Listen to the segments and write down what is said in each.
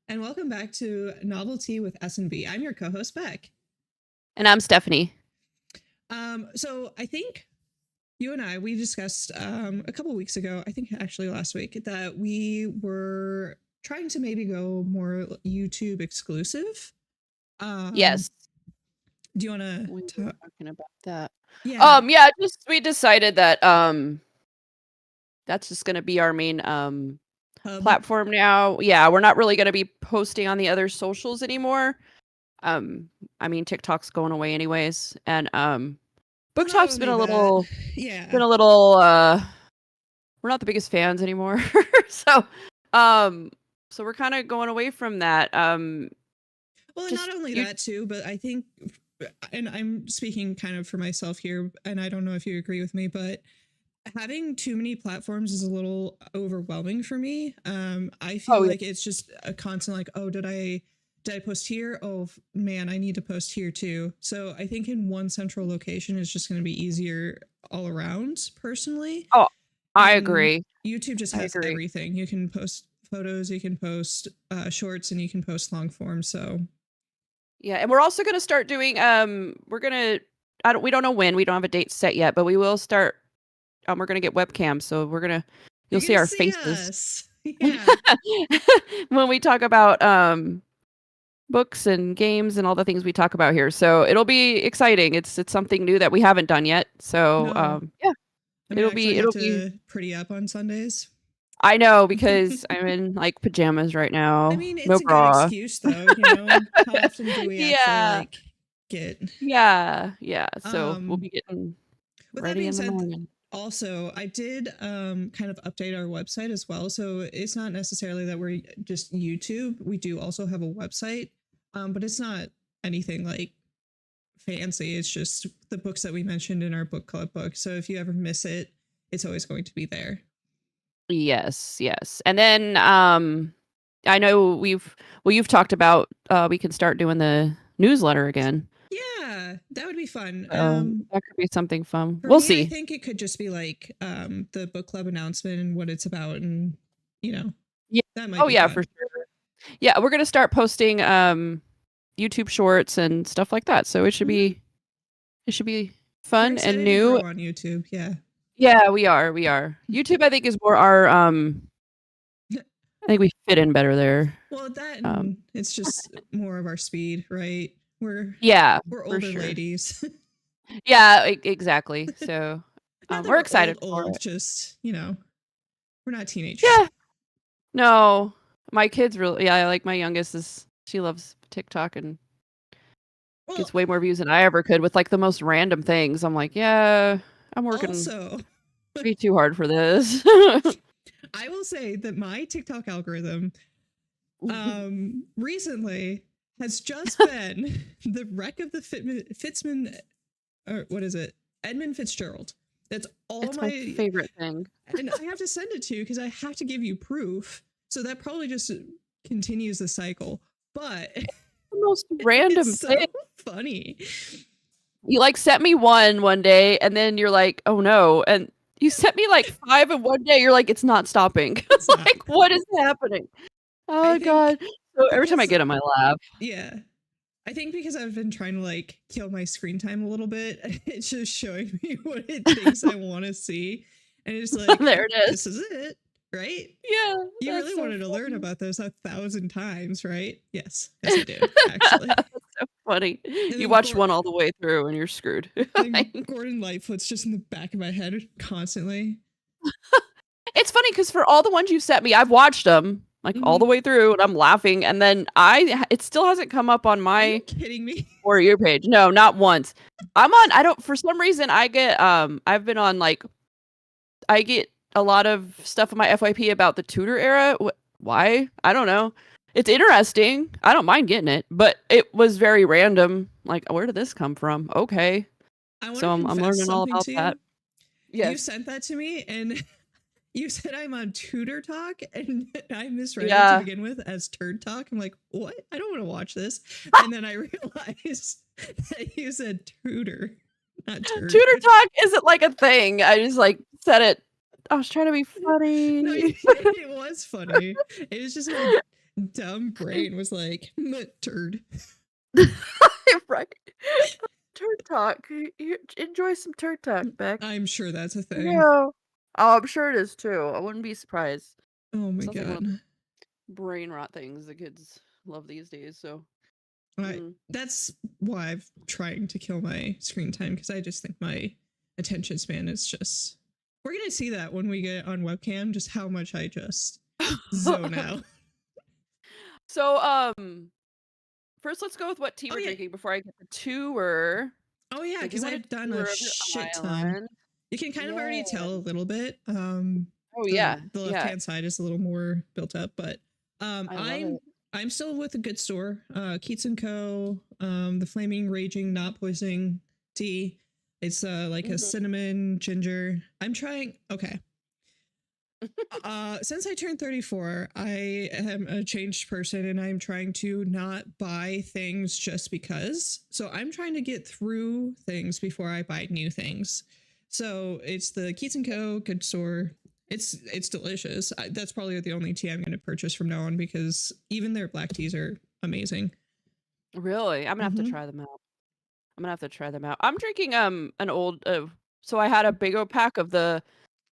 and welcome back to Novelty with S&B. I'm your co-host, Beck. And I'm Stephanie. So I think you and we discussed a couple weeks ago, I think actually last week, that we were trying to maybe go more YouTube exclusive. Yes. Do you want to We were talking about that? Yeah. We decided that that's just going to be our main platform now. Yeah, we're not really going to be posting on the other socials anymore. I mean, TikTok's going away anyways, and BookTok's been a little we're not the biggest fans anymore. So we're kind of going away from that. Well, not only that too, but I think, and I'm speaking kind of for myself here, and I don't know if you agree with me, but having too many platforms is a little overwhelming for me. I feel like it's just a constant like, oh, did I post here? Oh man, I need to post here too. So I think in one central location is just going to be easier all around, personally. Oh, I agree. YouTube just has everything. You can post photos, you can post shorts, and you can post long form. So yeah, and we're also going to start doing we don't know when, we don't have a date set yet, but we will start we're going to get webcams, so you'll see our faces. Yeah. When we talk about books and games and all the things we talk about here. So it'll be exciting. It's something new that we haven't done yet. So yeah. It'll be pretty up on Sundays. I know, because I'm in like pajamas right now. I mean, it's a good excuse though, you know. How often do we actually like get Yeah. So we'll be getting ready in the morning. Also, I did kind of update our website as well. So it's not necessarily that we're just YouTube. We do also have a website, but it's not anything like fancy. It's just the books that we mentioned in our book club book. So if you ever miss it, it's always going to be there. Yes. And then I know you've talked about we can start doing the newsletter again. Yeah, that would be fun. That could be something fun. We'll see. I think it could just be like the book club announcement and what it's about, and you know, that might be fun. For sure. Yeah, we're gonna start posting YouTube shorts and stuff like that. So it should be fun and new on YouTube. Yeah, we are. YouTube, I think, is more our I think we fit in better there. Well, that it's just more of our speed, right? We're older ladies. Yeah, exactly. So we're excited for it. Just, you know, we're not teenagers. Yeah. No, my kids really. Yeah, like my youngest she loves TikTok and gets way more views than I ever could with like the most random things. I'm like, yeah, I'm working be too hard for this. I will say that my TikTok algorithm recently has just been the wreck of the Fitzman, or what is it? Edmund Fitzgerald. That's my favorite thing. And I have to send it to you because I have to give you proof. So that probably just continues the cycle. But the most random thing. So funny. You like sent me one day, and then you're like, oh no. And you sent me like 5 in one day. You're like, it's not stopping. It's like, what is happening? Oh God. So every time I get them, I laugh. Yeah. I think because I've been trying to like kill my screen time a little bit, it's just showing me what it thinks I want to see. And it's like, there it is. This is it, right? Yeah. You really wanted to learn about this 1,000 times, right? Yes I did, actually. That's so funny. You watched one all the way through and you're screwed. Gordon Lightfoot's just in the back of my head constantly. It's funny because for all the ones you sent me, I've watched them. Like all the way through, and I'm laughing, and then it still hasn't come up on my. Are you kidding me? For your page. No, not once. For some reason I get I've been on like I get a lot of stuff in my FYP about the Tudor era. Why? I don't know. It's interesting. I don't mind getting it, but it was very random. Like, where did this come from? Okay. So I'm learning all about that. Yeah. You sent that to me, and you said I'm on Tudor Talk, and I misread it to begin with as Turd Talk. I'm like, what? I don't want to watch this. And then I realized that you said Tudor, not Turd. Tudor Talk isn't like a thing. I just like said it. I was trying to be funny. No, it was funny. It was just dumb brain was like, turd. Right. Turd talk. You enjoy some turd talk, Beck. I'm sure that's a thing. Yeah. Oh, I'm sure it is too. I wouldn't be surprised. Oh my Sounds like one of god. the brain rot things the kids love these days. So That's why I'm trying to kill my screen time, because I just think my attention span is just. We're gonna see that when we get on webcam, just how much I just zone out. So first let's go with what tea we're yeah. drinking before I get the tour. Oh yeah, I do because want a I've done tour a of your shit ton. island. You can kind of Yeah. already tell a little bit. Oh yeah. The left hand side is a little more built up, but I'm still with a good store, Keats and Co. The Flaming Raging Not Poisoning tea. It's like a cinnamon ginger. I'm trying. Okay. Since I turned 34, I am a changed person, and I'm trying to not buy things just because. So I'm trying to get through things before I buy new things. So it's the Keats and Co. good store. It's delicious. That's probably the only tea I'm going to purchase from now on, because even their black teas are amazing. Really? I'm gonna have to try them out. I'm drinking an old so I had a big old pack of the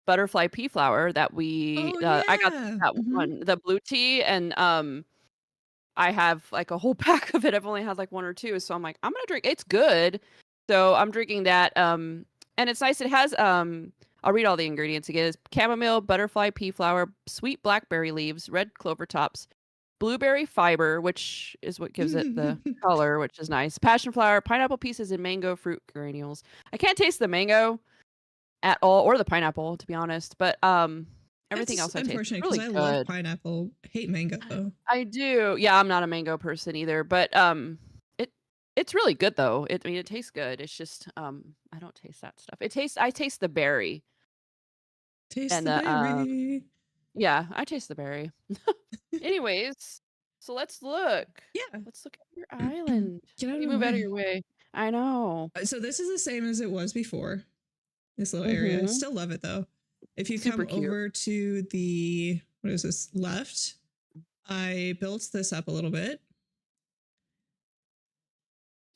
butterfly pea flower that we I got that one, the blue tea, and I have like a whole pack of it. I've only had like one or two, so I'm like, I'm gonna drink. It's good, so I'm drinking that. And it's nice. It has I'll read all the ingredients again. It's chamomile, butterfly pea flower, sweet blackberry leaves, red clover tops, blueberry fiber, which is what gives it the color, which is nice. Passion flower, pineapple pieces, and mango fruit granules. I can't taste the mango at all, or the pineapple, to be honest. But everything else I taste. Unfortunate, Really because I love pineapple. Hate mango though. I do. Yeah, I'm not a mango person either, but it's really good though. I mean, it tastes good. It's just I don't taste that stuff. I taste the berry. Taste the berry. Yeah, I taste the berry. Anyways, so let's look. Yeah. Let's look at your island. You move out of your way. I know. So this is the same as it was before. This little area. I still love it though. If you come over to the, what is this, left, I built this up a little bit.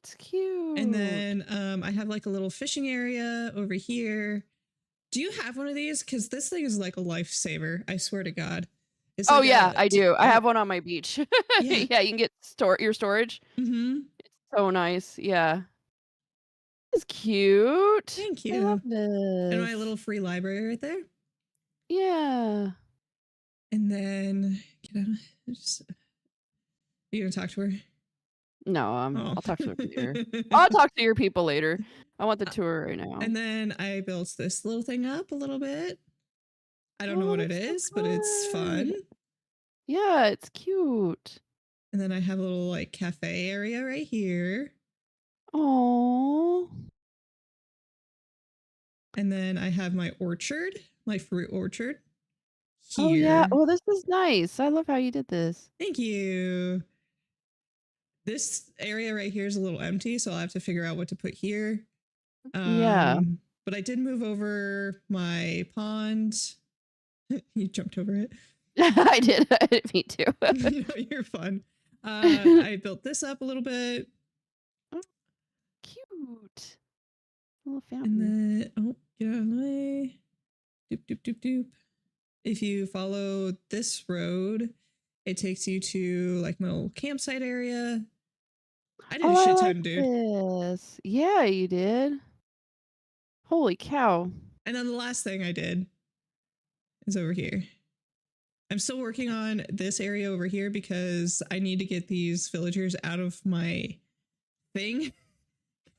It's cute. And then I have like a little fishing area over here. Do you have one of these? Because this thing is like a lifesaver. I swear to God. It's like I do. I have one on my beach. Yeah, you can get your storage. It's so nice. Yeah. It's cute. Thank you. I love this. And my little free library right there. Yeah. And then you gonna talk to her? No, I'll talk to her later. I'll talk to your people later. I want the tour right now. And then I built this little thing up a little bit. I don't know what it is, but it's fun. Yeah, it's cute. And then I have a little like cafe area right here. Oh. And then I have my orchard, my fruit orchard. Here. Oh yeah. Oh, this is nice. I love how you did this. Thank you. This area right here is a little empty, so I'll have to figure out what to put here. Yeah. But I did move over my pond. You jumped over it. I did. Me too. You're fun. I built this up a little bit. Oh, cute. A little fountain. And then, get out of the way. Doop, doop, doop, doop. If you follow this road, it takes you to like my little campsite area. I did a shit ton, dude. This. Yeah, you did. Holy cow. And then the last thing I did is over here. I'm still working on this area over here because I need to get these villagers out of my thing.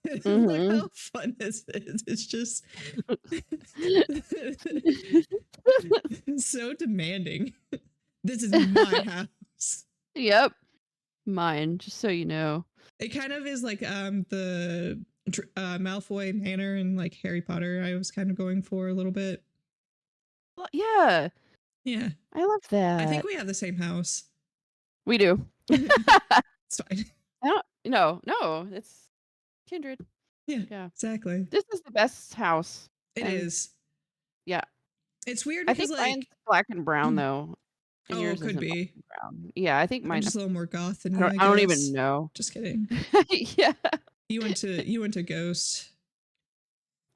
Look how fun this is. It's just so demanding. This is my house. Yep. Mine, just so you know. It kind of is like the Malfoy Manor and like Harry Potter I was kind of going for a little bit. Well, yeah. Yeah. I love that. I think we have the same house. We do. It's fine. No, it's kindred. Yeah, exactly. This is the best house. It is. Yeah. It's weird I because think like mine's black and brown though. And Oh, yours could isn't be. brown. Yeah, I think I'm mine. just a little more goth than I you, don't, I I don't guess. even know. Just kidding. Yeah, You went to Ghost.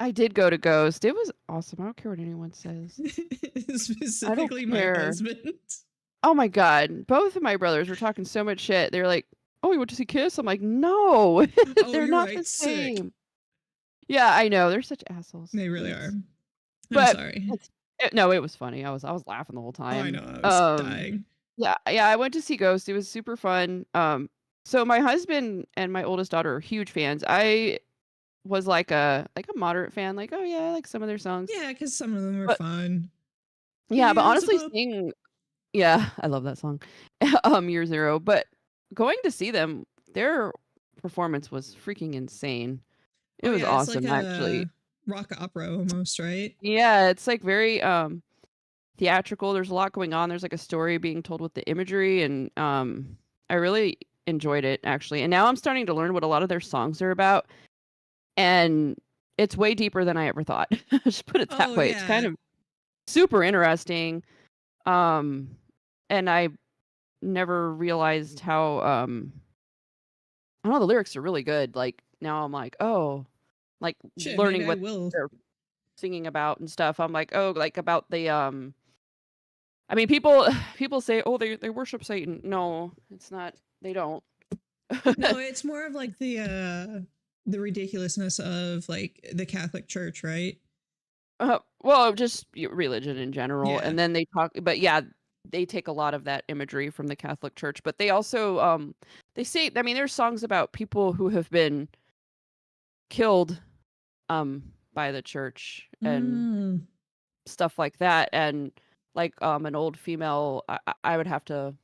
I did go to Ghost. It was awesome. I don't care what anyone says. I don't Specifically my care. husband. Oh my god, both of my brothers were talking so much shit. They were like, "Oh, you went to see Kiss?" I'm like, "No, Oh, they're you're not the right. Sick. same." Yeah, I know. They're such assholes. They really are. It's- I'm But sorry. no, it was funny. I was laughing the whole Oh, I time. know. I was dying. Yeah, I went to see Ghost. It was super fun. So my husband and my oldest daughter are huge fans. I was like a moderate fan, like, oh yeah, I like some of their songs. Yeah, because some of them are But fun. yeah, but honestly Beelzebub. seeing yeah, I love that song. Year Zero. But going to see them, their performance was freaking insane. It Oh was yeah, it's like awesome actually. a rock opera almost, right? Yeah, it's like very theatrical. There's a lot going on. There's like a story being told with the imagery and I really enjoyed it actually. And now I'm starting to learn what a lot of their songs are about. And it's way deeper than I ever thought. Just put it that Oh way. It's kind yeah. of super interesting. Um and I never realized how I don't know, the lyrics are really good. Like now I'm like, oh, like Shit, maybe learning I what will. they're singing about and stuff. I'm like, oh, like about the I mean people say, oh, they worship Satan. No, it's not. They don't. No, it's more of like the ridiculousness of like the Catholic Church, right? Well, just religion in general. Yeah. And then they talk, but yeah, they take a lot of that imagery from the Catholic Church. But they also, they say, I mean, there's songs about people who have been killed, by the church and Mm. stuff like that. And like, an old female, I would have to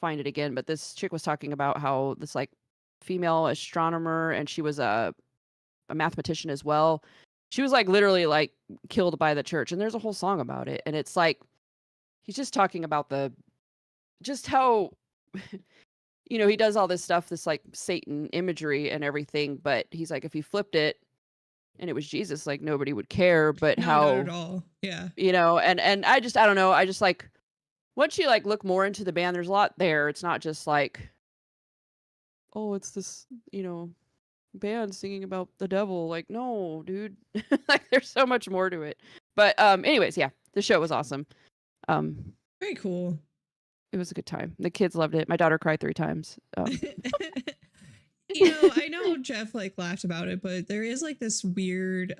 find it again, but this chick was talking about how this like female astronomer, and she was a mathematician as well. She was like literally like killed by the church, and there's a whole song about it. And it's like he's just talking about the just how he does all this stuff, this like Satan imagery and everything, but he's like if he flipped it and it was Jesus, like nobody would care, but No, not at how all. Yeah. and I don't know, I just like once you like look more into the band, there's a lot there. It's not just like, oh, it's this, band singing about the devil. Like, no, dude. Like there's so much more to it. But anyways, yeah, the show was awesome. Very cool. It was a good time. The kids loved it. My daughter cried 3 times. I know Jeff like laughed about it, but there is like this weird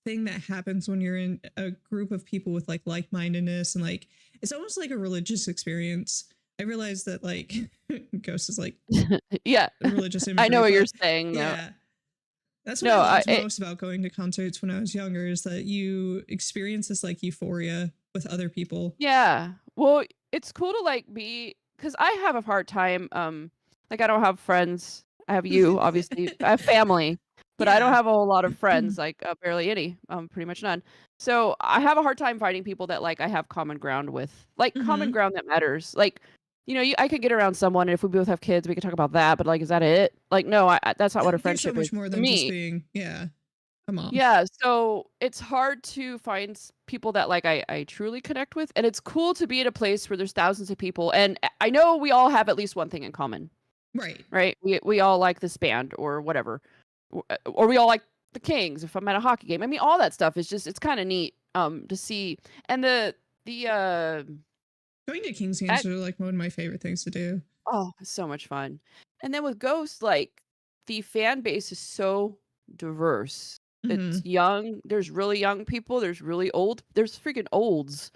thing that happens when you're in a group of people with like-mindedness, and like it's almost like a religious experience. I realized that like Ghost is like yeah, religious imagery. I know what you're saying. Yeah. That's what No, I loved most about going to concerts when I was younger, is that you experience this like euphoria with other people. yeah. Well, it's cool to like be, because I have a hard time. Like I don't have friends. I have you, obviously. I have family, but I don't Yeah. have a whole lot of friends. Like barely any. Pretty much none. So I have a hard time finding people that like I have common ground with, like common Mhm. ground that matters. Like I could get around someone, and if we both have kids, we could talk about that. But like, is that it? Like, no, that's not what a There's so friendship is much more to than just me. being, yeah, a mom. Yeah, so it's hard to find people that like I truly connect with, and it's cool to be at a place where there's thousands of people, and I know we all have at least one thing in common, Right. right? We all like this band or whatever, or we all like the Kings. If I'm at a hockey game, I mean, all that stuff is just it's kind of neat to see, and the Going to King's games are like one of my favorite things to do. oh, it's so much fun, and then with Ghost, like the fan base is so diverse. It's Mhm. young. There's really young people. There's really old. There's freaking olds,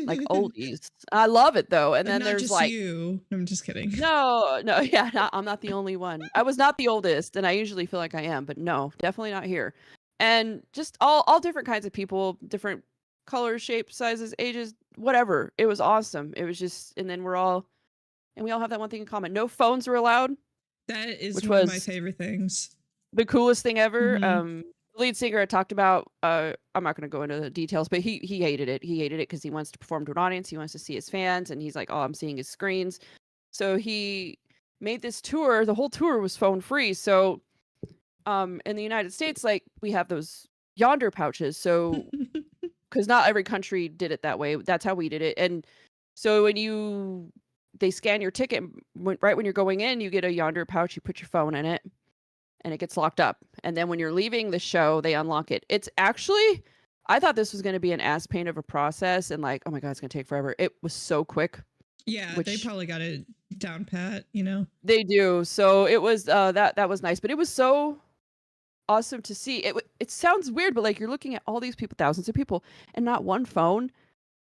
like oldies. I love it though. And But then not there's just like, you. I'm just kidding. no, yeah, I'm not the only one. I was not the oldest, and I usually feel like I am, but no, definitely not here. And just all different kinds of people, different colors, shapes, sizes, ages, whatever. It was awesome. It was just, and then we all have that one thing in common. No phones were allowed, That is which one of my was favorite things. the coolest thing ever. Mhm. The lead singer I talked about, I'm not going to go into the details, but he hated it. He hated it because he wants to perform to an audience. He wants to see his fans, and he's like, "Oh, I'm seeing his screens." So he made this tour. The whole tour was phone free. So, in the United States, like we have those Yonder pouches. So, because not every country did it that way. That's how we did it. And so they scan your ticket right when you're going in, you get a yonder pouch, you put your phone in it, and it gets locked up. And then when you're leaving the show, they unlock it. It's actually, I thought this was going to be an ass pain of a process, and like, oh my God, it's going to take forever. It was so quick. Yeah, they probably got it down pat, They do. So it was that was nice, but it was so awesome to see. It sounds weird, but like you're looking at all these people, thousands of people, and not one phone.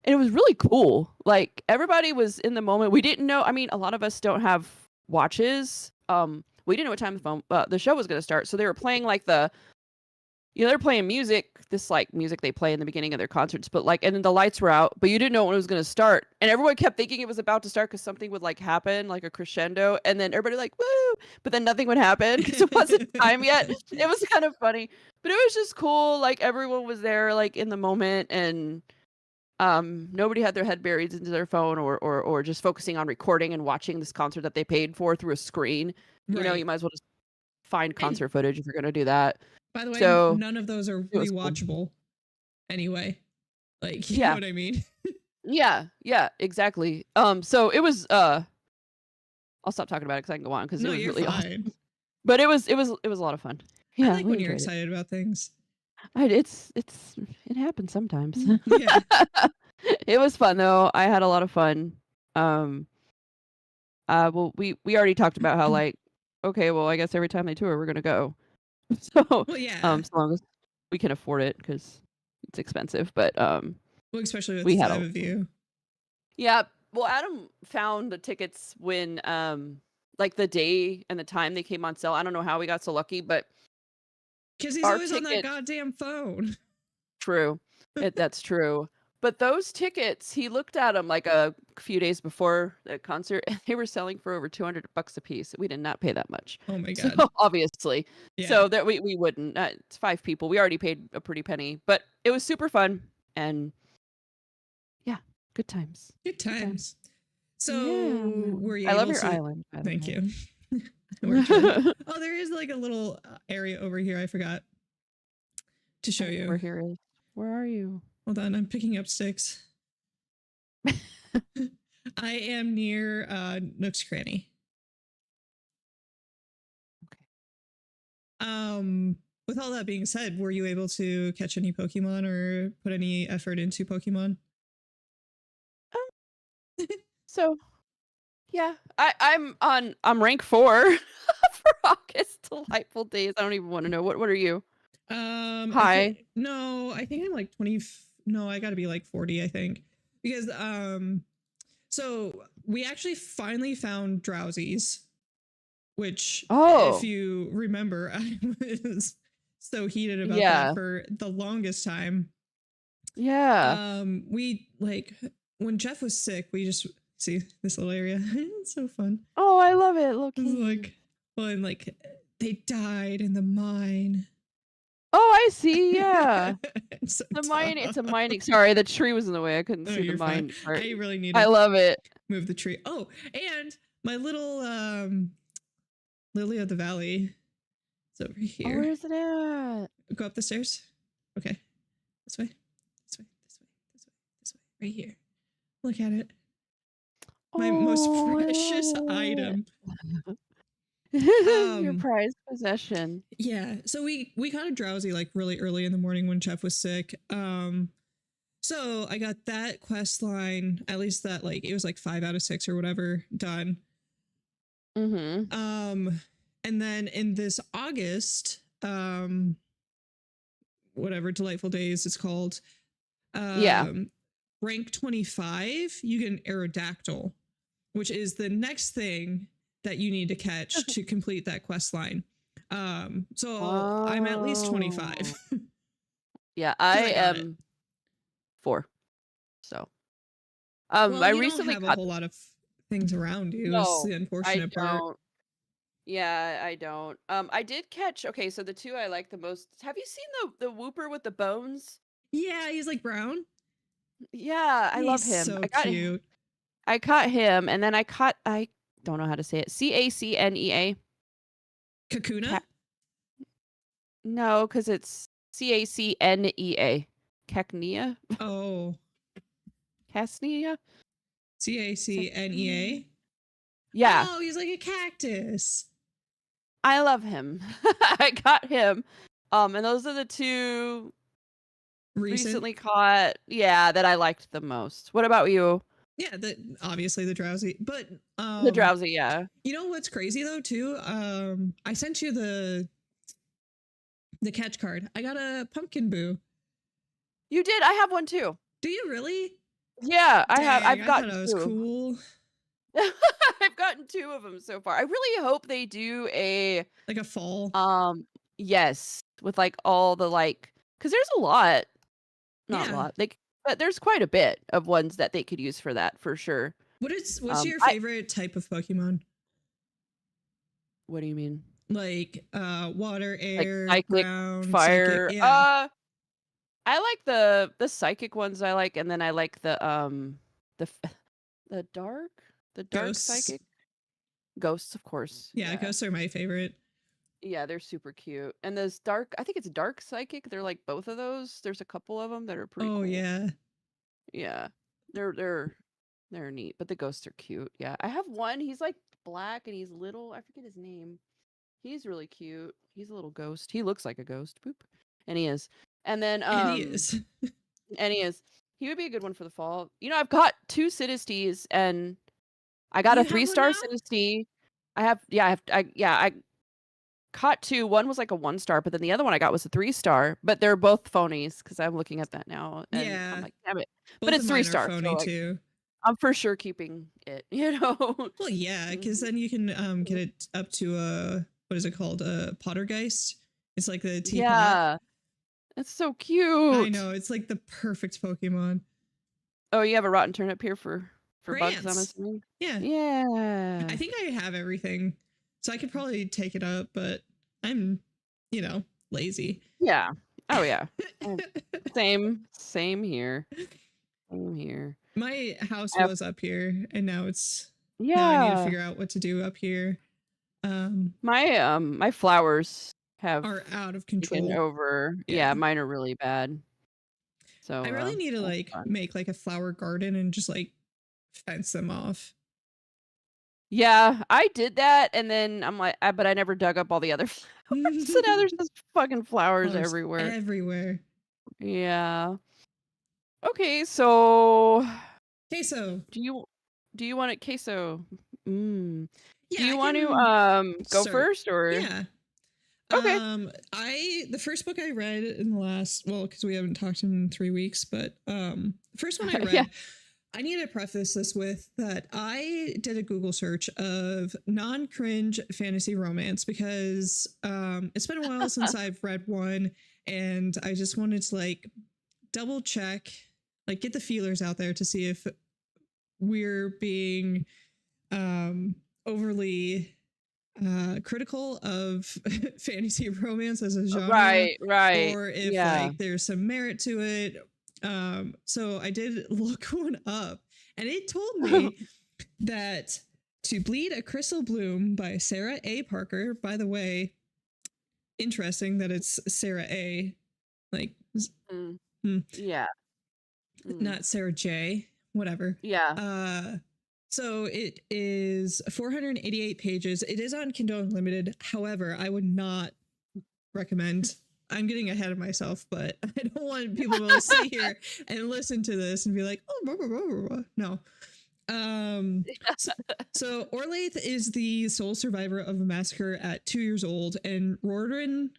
And it was really cool. Like everybody was in the moment. We didn't know. I mean, a lot of us don't have watches. We didn't know what time the show was going to start. So they were playing like they're playing music, this like music they play in the beginning of their concerts, but like, and then the lights were out, but you didn't know when it was going to start. And everyone kept thinking it was about to start because something would like happen, like a crescendo. And then everybody like, woo, but then nothing would happen because it wasn't time yet. It was kind of funny, but it was just cool. Like everyone was there like in the moment, and nobody had their head buried into their phone or just focusing on recording and watching this concert that they paid for through a screen. Right. You might as well just find concert footage if you're going to do that. By the way, So, none of those are rewatchable cool. Anyway. Like, you know what I mean? Yeah, exactly. So it was I'll stop talking about it because I can go on because it was really awesome. But it was a lot of fun. Yeah, I like when you're excited about things. It happens sometimes. Yeah. It was fun though. I had a lot of fun. Well, we already talked about how like, okay, well, I guess every time they tour, we're gonna go. So, well, yeah. As long as we can afford it, because it's expensive. But well, especially with 5 of you. Yeah. Well, Adam found the tickets when like the day and the time they came on sale. I don't know how we got so lucky, but because he's always on that goddamn phone. True, that's true. But those tickets, he looked at them like a few days before the concert, and they were selling for over $200 a piece. We did not pay that much. Oh my God. So, obviously. Yeah. So that we wouldn't. It's 5 people. We already paid a pretty penny, but it was super fun. And yeah, good times. Good times. So were you I love your island. Thank you. Oh, there is like a little area over here. I forgot to show you. Where are you? Hold on, I'm picking up sticks. I am near Nook's Cranny. Okay. With all that being said, were you able to catch any Pokemon or put any effort into Pokemon? So yeah, I'm rank 4 for August Delightful Days. I don't even want to know. What are you? Hi. I think I'm like 20. No, I gotta be like 40, I think. Because so we actually finally found Drowsies, which if you remember, I was so heated about that for the longest time. Yeah. We like when Jeff was sick, we just see this little area. It's so fun. Oh, I love it. Look, like when like they died in the mine. Oh, I see. Yeah. So the mine. It's a mining. Sorry, the tree was in the way. I couldn't see the mine. I really need to I love it. Move the tree. Oh, and my little Lily of the Valley. It's over here. Oh, where's it at? Go up the stairs. Okay. This way. This way. This way. This way. This way. Right here. Look at it. My most precious item. Your prized possession. Yeah. So we got a Drowsy like really early in the morning when Jeff was sick. So I got that quest line, at least that like it was like 5 out of 6 or whatever done. Mm-hmm. And then in this August, whatever Delightful Days it's called, rank 25, you get an Aerodactyl, which is the next thing that you need to catch to complete that quest line. So I'm at least 25. Yeah, I am 4. So, well, I you recently don't have a whole lot of things around you. No, is the unfortunate part. Don't. Yeah, I don't. I did catch. Okay, so the 2 I like the most. Have you seen the Whooper with the bones? Yeah, he's like brown. Yeah, I love him. So cute. I caught him, and then I don't know how to say it. Cacnea. Kakuna? No, because it's Cacnea. Cacnea. Oh, Casnea. Cacnea. Yeah, Oh, he's like a cactus. I love him. I got him. And those are the two recently caught, that I liked the most. What about you? Yeah, obviously the drowsy, but The drowsy, yeah. You know what's crazy though too? I sent you the catch card. I got a pumpkin boo. You did. I have one too. Do you really? Yeah, I Dang, have. I've gotten I thought it was cool. I've gotten 2 of them so far. I really hope they do a like a fall. Yes, with like all the because there's a lot, not a lot. But there's quite a bit of ones that they could use for that for sure. What's your favorite type of Pokemon? What do you mean? Like water, air, like psychic, ground, fire. Psychic, yeah. I like the psychic ones. I like, and then I like the dark Ghosts. psychic. Ghosts, of course. Yeah, ghosts are my favorite. Yeah, they're super cute. And those dark, I think it's dark psychic. They're like both of those. There's a couple of them that are pretty cool. Yeah. Yeah. They're neat, but the ghosts are cute. Yeah. I have one. He's like black and he's little. I forget his name. He's really cute. He's a little ghost. He looks like a ghost. Boop. And he is. And then and he is. and he is. He would be a good one for the fall. You know, I've got 2 Sidesties and I got a 3-star Sidesty. I caught 2. One was like a 1-star, but then the other one I got was a 3-star. But they're both phonies because I'm looking at that now. And I'm like, damn it. Both but it's 3-star. Phony too. I'm for sure keeping it, you know. Well, yeah, because then you can get it up to a what is it called? A Pottergeist. It's like the teapot. Yeah. It's so cute. I know, it's like the perfect Pokemon. Oh, you have a rotten turnip here for bugs, I'm assuming? Yeah. Yeah. I think I have everything. So I could probably take it up, but I'm, lazy. Yeah. Oh yeah. Same here. Same here. My house was up here and now it's now I need to figure out what to do up here. My flowers are out of control. Over. Yeah, mine are really bad. So I really need to make like a flower garden and just like fence them off. Yeah, I did that and then I'm like, but I never dug up all the other flowers. So now there's just fucking flowers everywhere. Everywhere. Yeah. Okay, so queso. Do you want it queso? Yeah, do you want to go first or? Yeah. Okay. The first book I read in the last, because we haven't talked in 3 weeks, but the first one I read, I need to preface this with that I did a Google search of non-cringe fantasy romance because it's been a while since I've read one and I just wanted to double check, get the feelers out there to see if we're being overly critical of fantasy romance as a genre, right, or if there's some merit to it. So I did look one up, and it told me that To Bleed a Crystal Bloom by Sarah A. Parker. By the way, interesting that it's Sarah A. Not Sarah J. Whatever. Yeah. So it is 488 pages. It is on Kindle Unlimited. However, I would not recommend. I'm getting ahead of myself, but I don't want people to sit here and listen to this and be like, oh, blah, blah, blah, blah. No. So Orlaith is the sole survivor of a massacre at 2 years old, and Rordrin,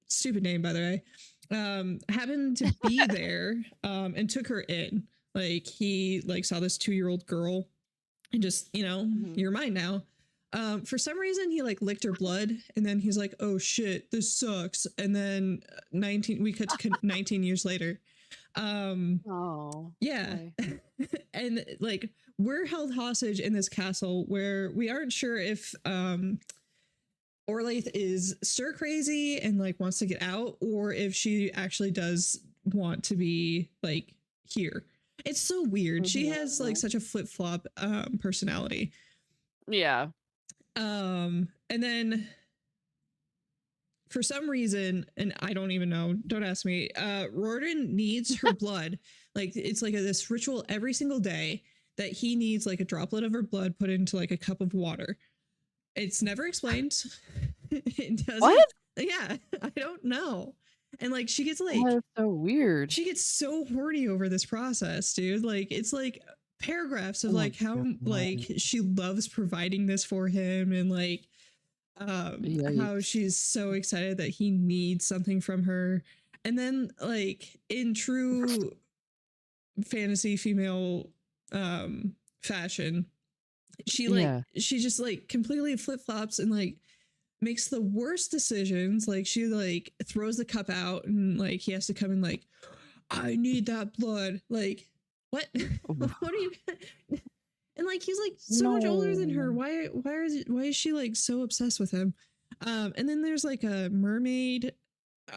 stupid name by the way, happened to be there and took her in. He saw this 2-year-old girl and just, you're mine now. For some reason he licked her blood and then he's like, oh shit, this sucks. And then we cut to 19 years later. Yeah. Okay. And we're held hostage in this castle where we aren't sure if Orlaith is stir crazy and wants to get out, or if she actually does want to be here. It's so weird. She has such a flip-flop personality. Yeah. And then for some reason, and I don't even know, don't ask me, Rorden needs her blood. Like it's like this ritual every single day that he needs like a droplet of her blood put into like a cup of water. It's never explained. It doesn't. What? Yeah, I don't know. And like she gets like That's so weird. she gets so horny over this process, dude. Like it's like paragraphs of like how like she loves providing this for him and like how she's so excited that he needs something from her. And then like in true fantasy female fashion, she like she just like completely flip-flops and like makes the worst decisions. Like she like throws the cup out and like he has to come and like, I need that blood. Like what? What are you? And like he's like so much older than her. Why is she like so obsessed with him? And then there's like a mermaid,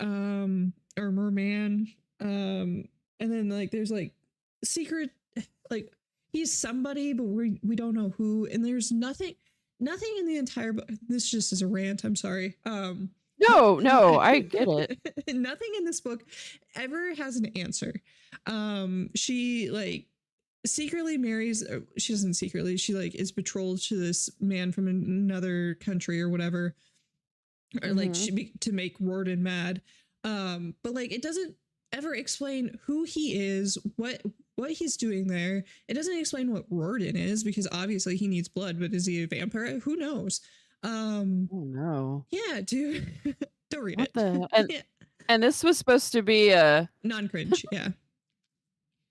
or merman, and then like there's like secret, like he's somebody, but we don't know who. And there's nothing in the entire book. This just is a rant. I'm sorry. No, I get it. Nothing in this book ever has an answer. She like secretly marries, she doesn't secretly, she like is betrothed to this man from another country or whatever, or like to make Rorden mad. But like it doesn't ever explain who he is, what he's doing there. It doesn't explain what Rorden is, because obviously he needs blood, but is he a vampire? Who knows? Oh no. Yeah, dude. Don't read it. And this was supposed to be a non-cringe. Yeah.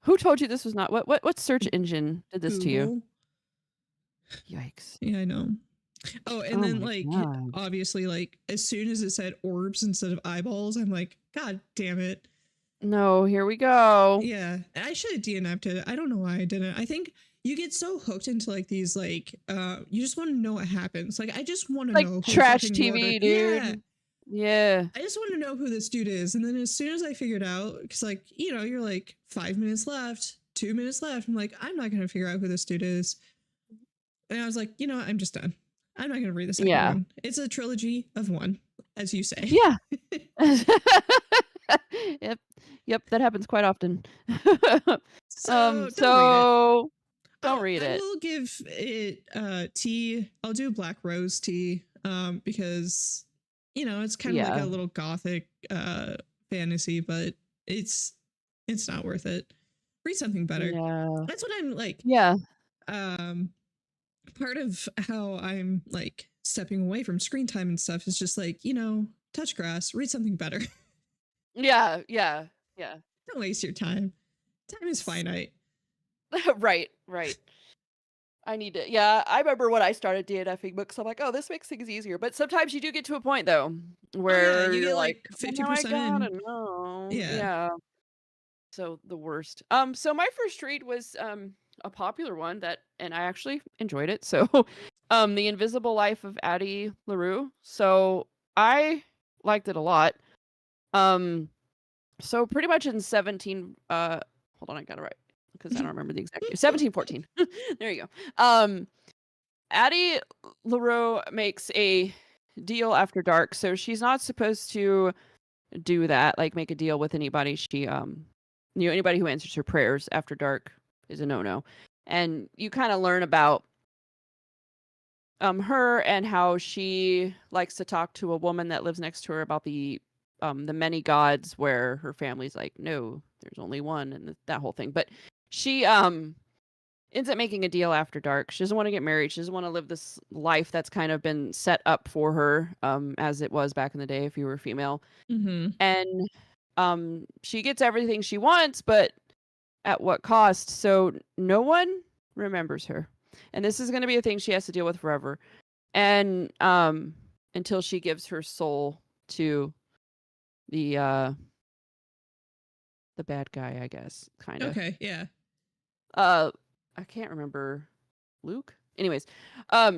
Who told you this was not? What search engine did this Google. to you? Yikes. Yeah, I know. Oh, and then like God. Obviously like as soon as it said orbs instead of eyeballs, I'm like, God damn it. No, here we go. Yeah. I should have DNF'd it. I don't know why I didn't. I think you get so hooked into like these like you just want to know what happens. Like I just want to like know who trash TV, dude. Yeah. I just want to know who this dude is. And then as soon as I figured out, because like, you know, you're like 5 minutes left, 2 minutes left. I'm like, I'm not going to figure out who this dude is. And I was like, you know what? I'm just done. I'm not going to read the second one. It's a trilogy of one, as you say. Yeah. Yep. That happens quite often. Don't read it. I will give it tea. I'll do black rose tea because you know it's kind of like a little gothic fantasy, but it's not worth it. Read something better. That's what I'm like. Part of how I'm like stepping away from screen time and stuff is just like, you know, touch grass, read something better. Yeah. Don't waste your time. Time is finite. Right. I need to. Yeah, I remember when I started DNFing books. I'm like, oh, this makes things easier. But sometimes you do get to a point though where you you're get like 50% in. No. Yeah. So the worst. So my first read was a popular one and I actually enjoyed it. So The Invisible Life of Addie LaRue. So I liked it a lot. So pretty much in 17 hold on, I got it right because I don't remember the exact year. 1714. There you go. Addie LaRue makes a deal after dark, so she's not supposed to do that, like make a deal with anybody. She anybody who answers her prayers after dark is a no-no. And you kind of learn about her and how she likes to talk to a woman that lives next to her about the many gods, where her family's like, no, there's only one, and that whole thing. But she ends up making a deal after dark. She doesn't want to get married. She doesn't want to live this life that's kind of been set up for her, as it was back in the day if you were female. And she gets everything she wants, but at what cost? So no one remembers her. And this is going to be a thing she has to deal with forever. And until she gives her soul to the bad guy, I guess, kind of. Okay, yeah. I can't remember. Luke? Anyways,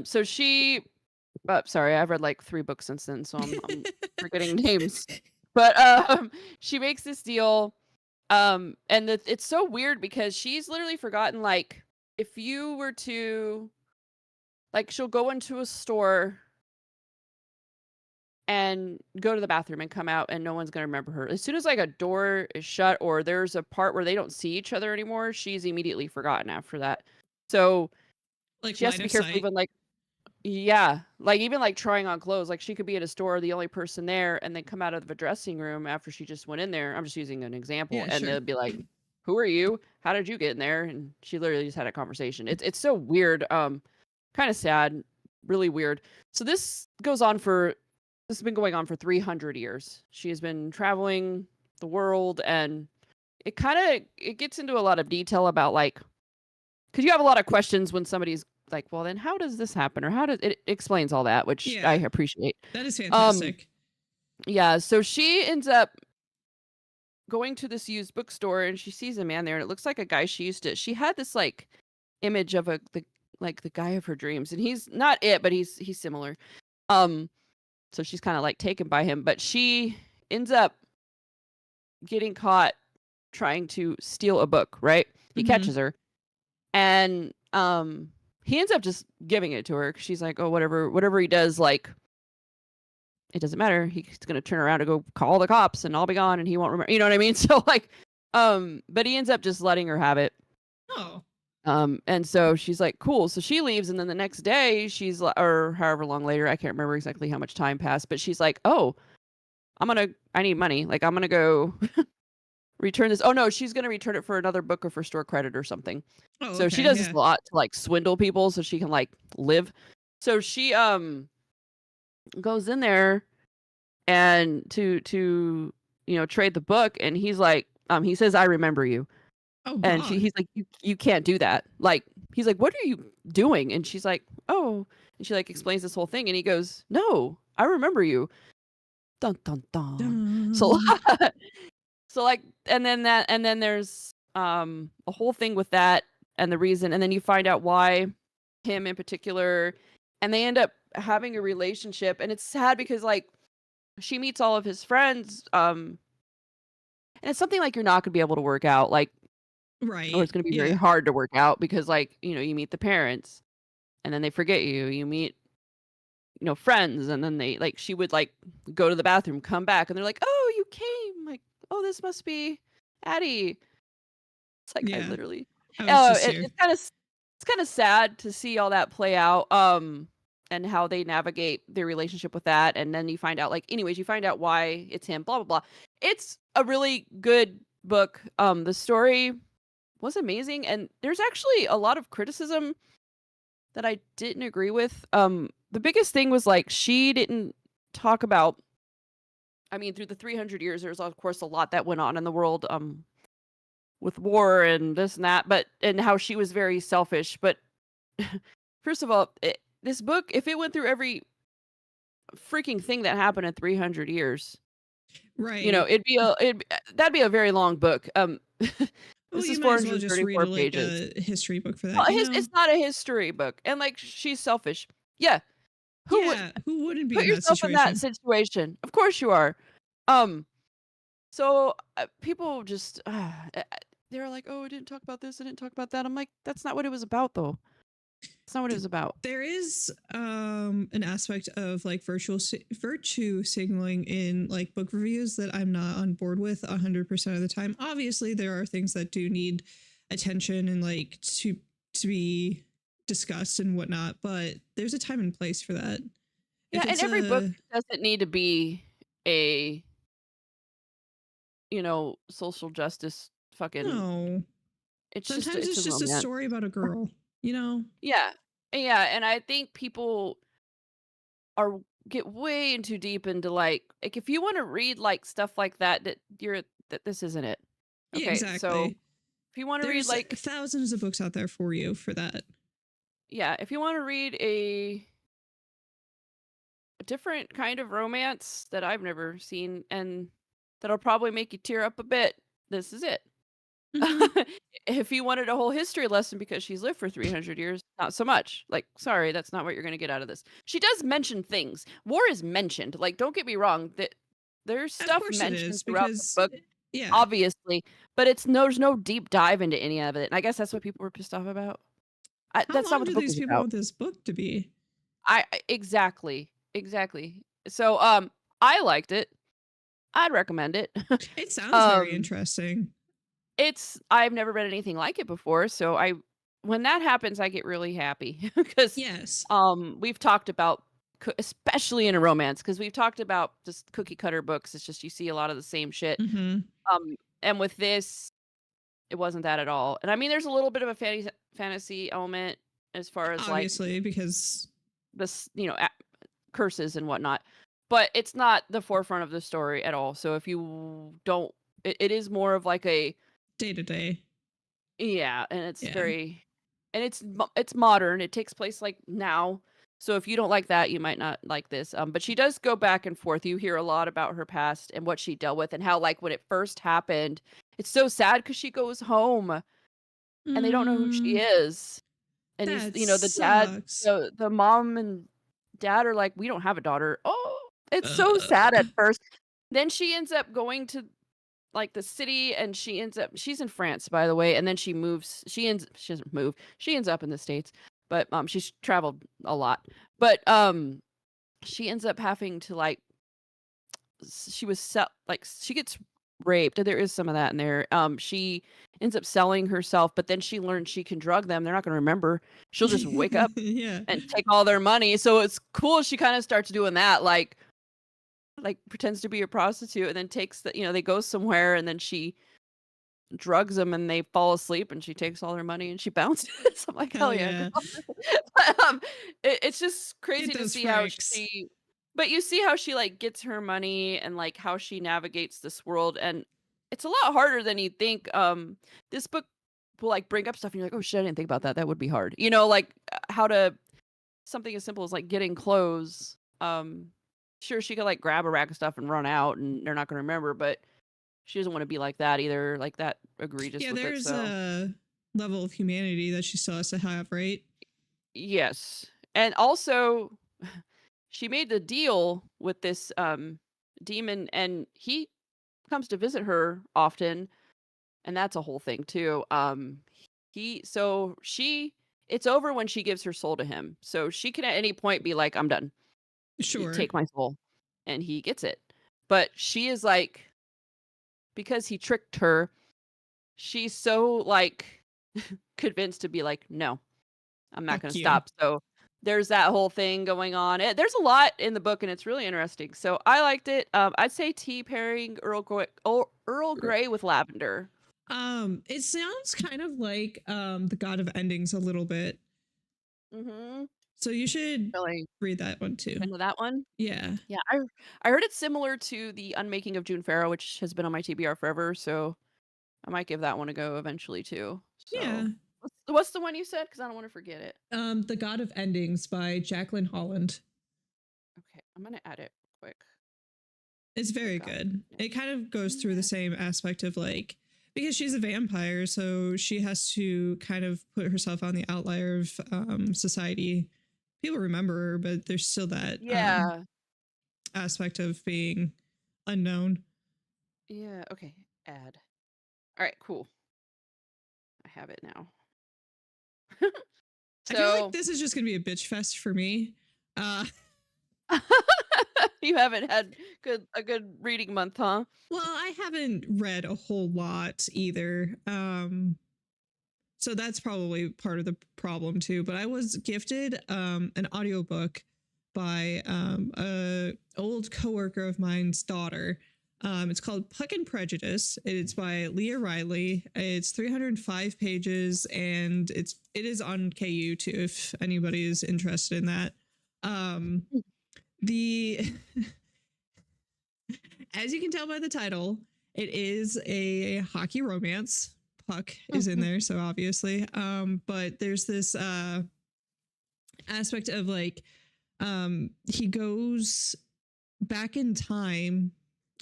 so she sorry, I've read like 3 books since then, so I'm forgetting names. But she makes this deal, and it's so weird because she's literally forgotten, like, if you were to, like, she'll go into a store and go to the bathroom and come out, and no one's gonna remember her. As soon as like a door is shut or there's a part where they don't see each other anymore, she's immediately forgotten after that. So Like she has line to be of careful sight. even like yeah, like even like trying on clothes. Like she could be at a store, the only person there, and then come out of the dressing room after she just went in there. I'm just using an example, Yeah, and sure. they'll be like, "Who are you? How did you get in there?" And she literally just had a conversation. It's so weird, kind of sad, really weird. So this has been going on for 300 years. She has been traveling the world, and it gets into a lot of detail about like because you have a lot of questions when somebody's like, well, then how does this happen? Or how does it explains all that, which I Yeah, appreciate. that is Um, fantastic. yeah, so she ends up going to this used bookstore and she sees a man there and it looks like a guy she had this like image of the guy of her dreams. And he's not it, but he's similar. Um, so she's kind of like taken by him, but she ends up getting caught trying to steal a book, right? He Hmm. catches her and he ends up just giving it to her 'cause she's like, "Oh, whatever he does, like it doesn't matter. He's gonna turn around and go call the cops, and I'll be gone, and he won't remember." You know what I mean? So like, but he ends up just letting her have it. Oh, And so she's like, "Cool." So she leaves, and then the next day, or however long later, I can't remember exactly how much time passed, but she's like, "Oh, I need money. Like, I'm gonna go return this." Oh no, she's gonna return it for another book or for store credit or something. oh, So she okay, does this yeah. a lot to like swindle people so she can like live. So she goes in there and to trade the book, and he's like, he says, "I remember you." Oh And God. he's like, "You can't do that." Like, he's like, "What are you doing?" And she's like, "Oh." And she like explains this whole thing and he goes, "No, I remember you." Dun dun dun. So Dun. so like and then there's a whole thing with that and the reason, and then you find out why him in particular, and they end up having a relationship, and it's sad because like she meets all of his friends, and it's something like you're not gonna be able to work out, like, or Right. it's gonna be very Yeah. hard to work out because, like, you meet the parents, and then they forget you. You meet, friends, and then she would like go to the bathroom, come back, and they're like, "Oh, you came!" Like, "Oh, this must be Addie." It's like I Yeah. literally, I was oh, just here. it's kind of sad to see all that play out, and how they navigate their relationship with that, and then you find out, like, anyways, you find out why it's him, blah blah blah. It's a really good book. The story was amazing, and there's actually a lot of criticism that I didn't agree with. The biggest thing was like she didn't talk about. I mean, through the 300 years, there's of course a lot that went on in the world. With war and this and that, but and how she was very selfish. But first of all, this book, if it went through every freaking thing that happened in 300 years, Right. that'd be a very long book. Well, This you is might as well just read 434 like pages. a history book for Well, that, you know? it's not a history book, and like she's selfish. Yeah, who would Yeah. Who wouldn't be put in that yourself in that situation? situation? Of course you are. Um, so people just they're like, "Oh, I didn't talk about this. I didn't talk about that." I'm like, "That's not what it was about, though. That's not what it was about." There is an aspect of like virtue signaling in like book reviews that I'm not on board with 100% of the time. Obviously, there are things that do need attention and like to be discussed and whatnot, but there's a time and place for that. Yeah, If and it's every book a doesn't need to be a, social justice fucking no, sometimes it's a it's just a romance. story about a girl, you know? Yeah. Yeah, and I think people are get way too deep into like if you want to read like stuff like that that this isn't it. Yeah, Okay, so exactly. if you want to read There's like thousands of books out there for you for that. yeah, if you want to read a different kind of romance that I've never seen and that'll probably make you tear up a bit, this is it. Hmm. If you wanted a whole history lesson because she's lived for 300 years, not so much. Like, sorry, that's not what you're going to get out of this. She does mention things. War is mentioned. Like, don't get me wrong, that there's Of stuff course it mentioned is throughout the because book, yeah. obviously, but there's no deep dive into any of it. And I guess that's what people were pissed off about. How That's not long what the do book these was people about. want this book to be? Exactly. So I liked it. I'd recommend it. It sounds very um, interesting. I've never read anything like it before, so when that happens, I get really happy because Yes. we've talked about especially in a romance, because we've talked about just cookie cutter books. It's just you see a lot of the same shit. Hmm. And with this, it wasn't that at all. And I mean, there's a little bit of a fantasy element as far as like Obviously, because this, curses and whatnot, but it's not the forefront of the story at all. So if you don't, it is more of like a day to day. yeah, and it's Yeah. very, and it's modern. It takes place like now. So if you don't like that, you might not like this. But she does go back and forth. You hear a lot about her past and what she dealt with, and how like when it first happened, it's so sad because she goes home and they don't know who she Mm, is. And that the dad, sucks. the mom and dad are like, we don't have a daughter. Oh, it's so Uh, sad at first. Then she ends up going to like the city, and she's in France, by the way, and then she doesn't move. She ends up in the States, but she's traveled a lot. But she ends up having to like she gets raped. There is some of that in there. She ends up selling herself, but then she learns she can drug them. They're not going to remember. She'll just wake up yeah. and take all their money. So it's cool. She kind of starts doing that, like pretends to be a prostitute, and then takes they go somewhere, and then she drugs them, and they fall asleep, and she takes all their money and she bounces. I'm like, Hell hell yeah, yeah. girl. But, it's just crazy Get to those see how francs. but you see how she like gets her money, and like how she navigates this world, and it's a lot harder than you think. This book will like bring up stuff, and you're like, oh shit, I didn't think about that. That would be hard. Like how to something as simple as like getting clothes. Sure, she could like grab a rack of stuff and run out, and they're not going to remember, but she doesn't want to be like that either, like that egregious Yeah, with it. there's So a level of humanity that she still has to have, right? yes, and also she made the deal with this demon, and he comes to visit her often, and that's a whole thing too. He so she it's over when she gives her soul to him, so she can at any point be like, I'm done. Sure. Take my soul, and he gets it. But she is like, because he tricked her, she's so like convinced to be like, no, I'm not going Fuck to you. stop. So there's that whole thing going on. There's a lot in the book, and it's really interesting. So I liked it. I'd say tea pairing Earl Grey with lavender. It sounds kind of like the God of Endings a little bit. Mm-hmm. So you should Really read that one too. into that one. Yeah. Yeah, I heard it's similar to the Unmaking of June Farrow, which has been on my TBR forever. So I might give that one a go eventually too. Yeah. So what's the one you said? Because I don't want to forget it. The God of Endings by Jacqueline Holland. Okay, I'm gonna add it quick. It's very good. It kind of goes through the same aspect of like, because she's a vampire, so she has to kind of put herself on the outlier of society. People remember her, but there's still that Yeah. aspect of being unknown. Yeah. Okay. Add. All right. Cool. I have it now. I feel like So this is just gonna be a bitch fest for me. you haven't had a good reading month, huh? Well, I haven't read a whole lot either. So that's probably part of the problem too. But I was gifted an audiobook by a old coworker of mine's daughter. It's called Puck and Prejudice. It's by Leah Riley. It's 305 pages, and it is on KU too, if anybody is interested in that. The As you can tell by the title, it is a hockey romance. Puck is in there, so obviously. But there's this aspect of like he goes back in time,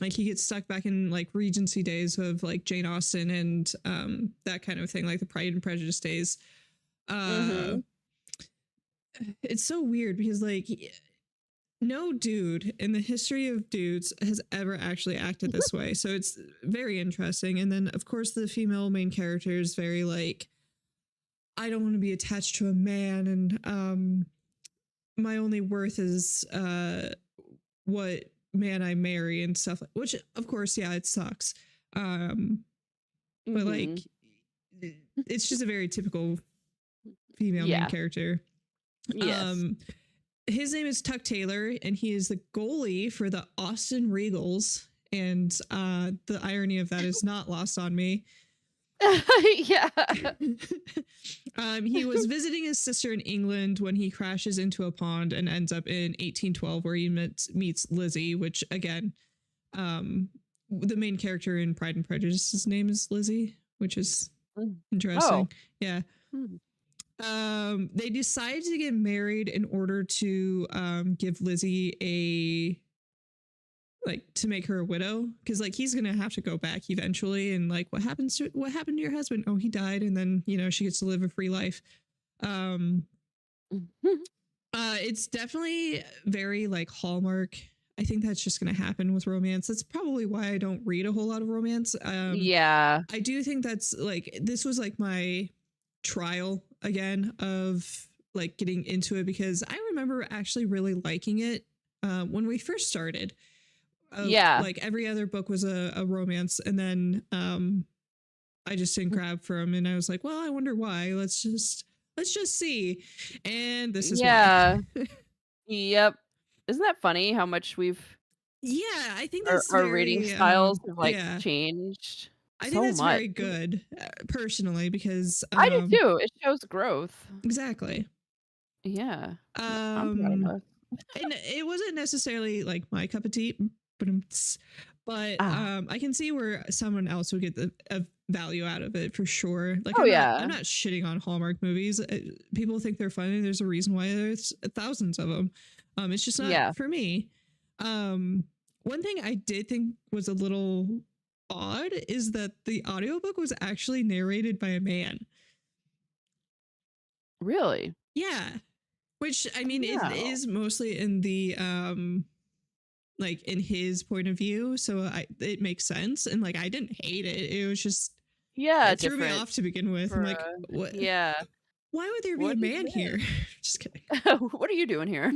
like he gets stuck back in like Regency days of like Jane Austen and that kind of thing, like the Pride and Prejudice days. It's so weird because like no dude in the history of dudes has ever actually acted this way. So it's very interesting. And then, of course, the female main character is very like, I don't want to be attached to a man. And my only worth is what man I marry and stuff, which of course, yeah, it sucks. But like, it's just a very typical female main character. Yes. His name is Tuck Taylor, and he is the goalie for the Austin Regals. And the irony of that is not lost on me. Yeah. He was visiting his sister in England when he crashes into a pond and ends up in 1812, where he meets Lizzie, which again, the main character in Pride and Prejudice's name is Lizzie, which is interesting. Yeah. They decided to get married in order to give Lizzie to make her a widow, because like he's gonna have to go back eventually, and like what happened to your husband? Oh, he died, and then she gets to live a free life. It's definitely very like Hallmark. I think that's just gonna happen with romance. That's probably why I don't read a whole lot of romance. Yeah, I do think that's like, this was like my trial again of like getting into it, because I remember actually really liking it when we first started. Like every other book was a romance, and then I just didn't grab for them, and I was like, well, I wonder why. Let's just see. And this is why. Yep. Isn't that funny how much I think that's our reading styles have like changed. I think that's very good, personally, because I do too. It shows growth. Exactly. Yeah. And it wasn't necessarily like my cup of tea, but I can see where someone else would get a value out of it for sure. Like, I'm not shitting on Hallmark movies. People think they're funny. There's a reason why there's thousands of them. It's just not for me. One thing I did think was a little odd is that the audiobook was actually narrated by a man. Really? Yeah. Which, I mean, it is mostly in the like in his point of view, so it makes sense, and like I didn't hate it. It was just it threw me off to begin with. I'm like, what? Yeah. Why would there be a man here? Just kidding. What are you doing here?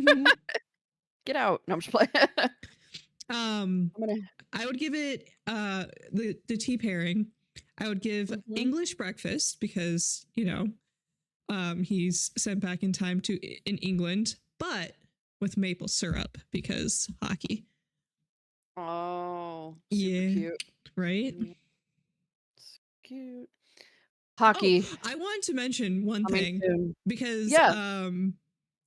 Get out. No, I'm just playing. I would give it the tea pairing. I would give English breakfast, because he's sent back in time in England, but with maple syrup, because hockey. Oh, super cute. Right? It's cute. Hockey. Oh, I wanted to mention one thing, because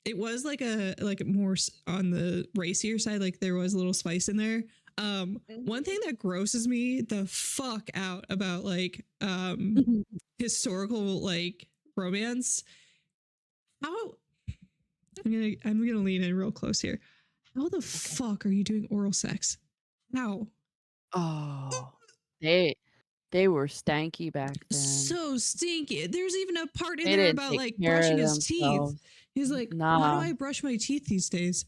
it was like a more on the racier side, like there was a little spice in there. One thing that grosses me the fuck out about like historical like romance, how I'm gonna lean in real close here. How the fuck are you doing oral sex? How? Oh, they were stanky back then. So stinky. There's even a part in there about like brushing his teeth. He's like, why do I brush my teeth these days?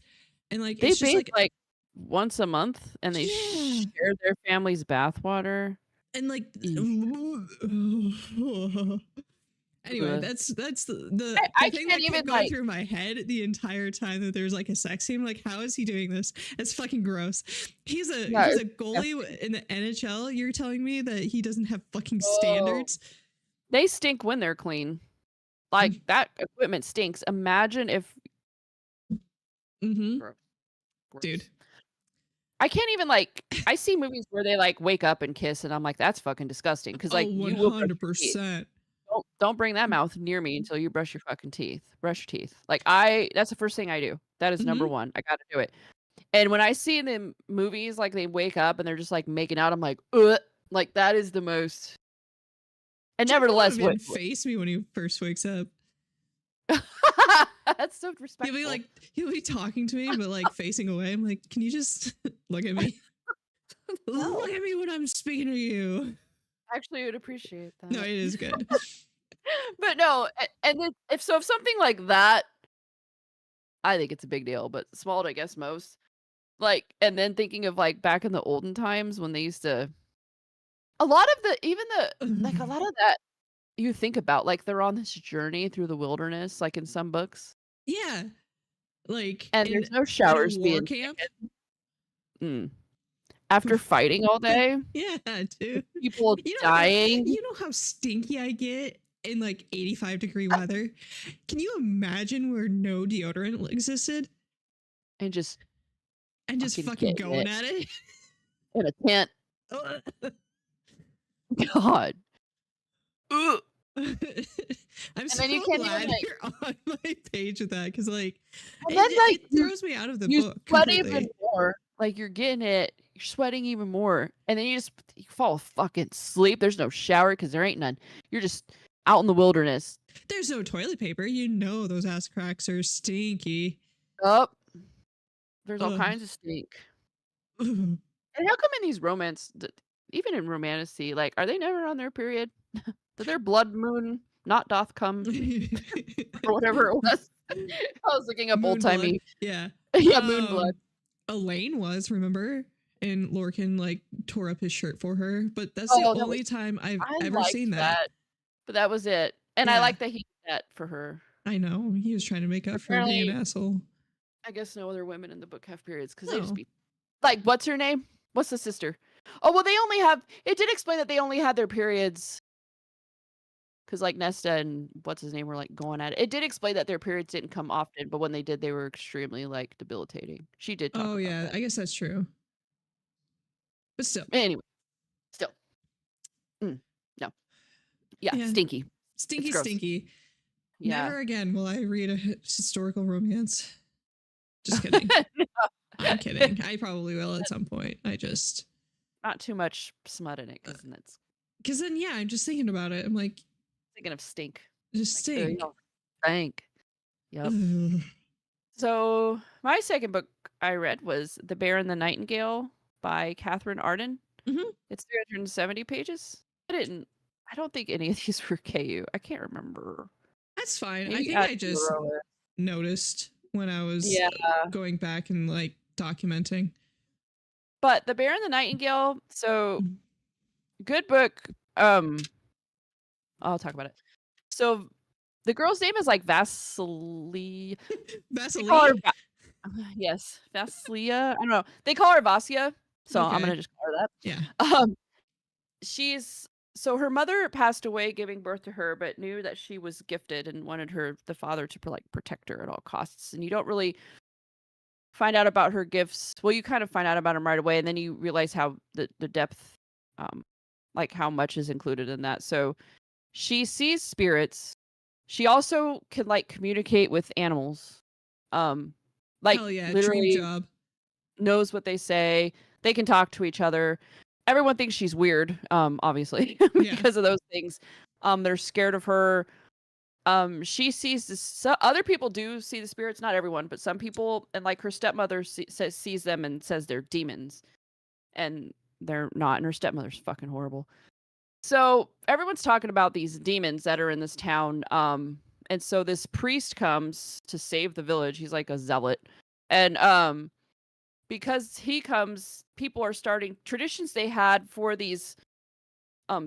And like they it's just like once a month, and they share their family's bathwater. And like anyway, that's the I thing can't that even kept going through my head the entire time, that there's like a sex scene. Like, how is he doing this? It's fucking gross. He's a goalie in the NHL. You're telling me that he doesn't have fucking standards? They stink when they're clean. Like that equipment stinks. Imagine if dude. I can't even like, I see movies where they like wake up and kiss, and I'm like, that's fucking disgusting. Because like 100%. Don't bring that mouth near me until you brush your fucking teeth. Brush your teeth. Like that's the first thing I do. That is number one. I gotta do it. And when I see in the movies, like they wake up and they're just like making out, I'm like, ugh. Like that is the most. And nevertheless, what face me when he first wakes up. That's so respectful. He'll be talking to me, but like facing away. I'm like, can you just look at me? Look at me when I'm speaking to you. Actually, I would appreciate that. No, it is good. But no, and then if something like that, I think it's a big deal, but small to I guess most. Like, and then thinking of like back in the olden times when they used to, a lot of that you think about, like they're on this journey through the wilderness, like in some books. Yeah, like, and there's no showers being camp. After fighting all day, Yeah, dude. people You know dying, you know how stinky I get in like 85-degree weather? Can you imagine where no deodorant existed and just and just fucking getting going it at it? in a tent. God. Ugh. I'm And so then you can't even glad like, you're on my page with that because like and then like it throws me out of the you book sweat even completely. more. Like you're getting it, you're sweating even more, and then you fall fucking asleep. There's no shower because there ain't none. You're just out in the wilderness. There's no toilet paper. You know those ass cracks are stinky. Up, there's all Ugh. kinds of stink. And how come in these even in romantasy, like, are they never on their period? Did their blood moon not doth come or whatever it was? I was looking up old Moon blood. timey. Yeah. Yeah, moon blood. Elaine was, remember? And Lorcan like tore up his shirt for her, but that's Oh, the that was only time I've I ever liked seen that. that, but that was it. And I Yeah, like that he did that for her. I know. He was trying to make up for being an Apparently, asshole. I guess no other women in the book have periods because they just No. be like, what's her name? What's the sister? Oh, well, they only have. It did explain that they only had their periods because like Nesta and what's his name were like going at it. It did explain that their periods didn't come often, but when they did, they were extremely like debilitating. She did talk Oh about yeah, that. I guess that's true. But still. Anyway, still, no, yeah, Yeah. stinky. Stinky, It's gross. stinky. Yeah. Never again will I read a historical romance. Just kidding. I'm kidding. I probably will at some point. I just Not too much smut in it because then yeah, I'm just thinking about it. I'm like, thinking of stink. just Like, stink. Stink. Yep. Ugh. So my second book I read was The Bear and the Nightingale by Catherine Arden. Mhm. It's 370 pages. I don't think any of these were KU. I can't remember. That's fine. I Maybe think I just noticed when I was going back and like documenting. But The Bear and the Nightingale, so good book. I'll talk about it. So the girl's name is like Vasily. Vasily? Yes, Vasilia. I don't know. They call her Vasia, so I'm Okay. gonna just call her that. Yeah. So her mother passed away giving birth to her, but knew that she was gifted and wanted the father to like protect her at all costs. And you don't really find out about her gifts. Well, you kind of find out about them right away, and then you realize how the depth, like how much is included in that. So she sees spirits. She also can like communicate with animals. Like Hell yeah, literally dream job. knows what they say. They can talk to each other. Everyone thinks she's weird, obviously, Yeah. because of those things. They're scared of her. She sees this. So other people do see the spirits, not everyone, but some people, and like her stepmother sees them and says they're demons, and they're not. And her stepmother's fucking horrible. So everyone's talking about these demons that are in this town. And so this priest comes to save the village. He's like a zealot, and because he comes, people are starting traditions they had for these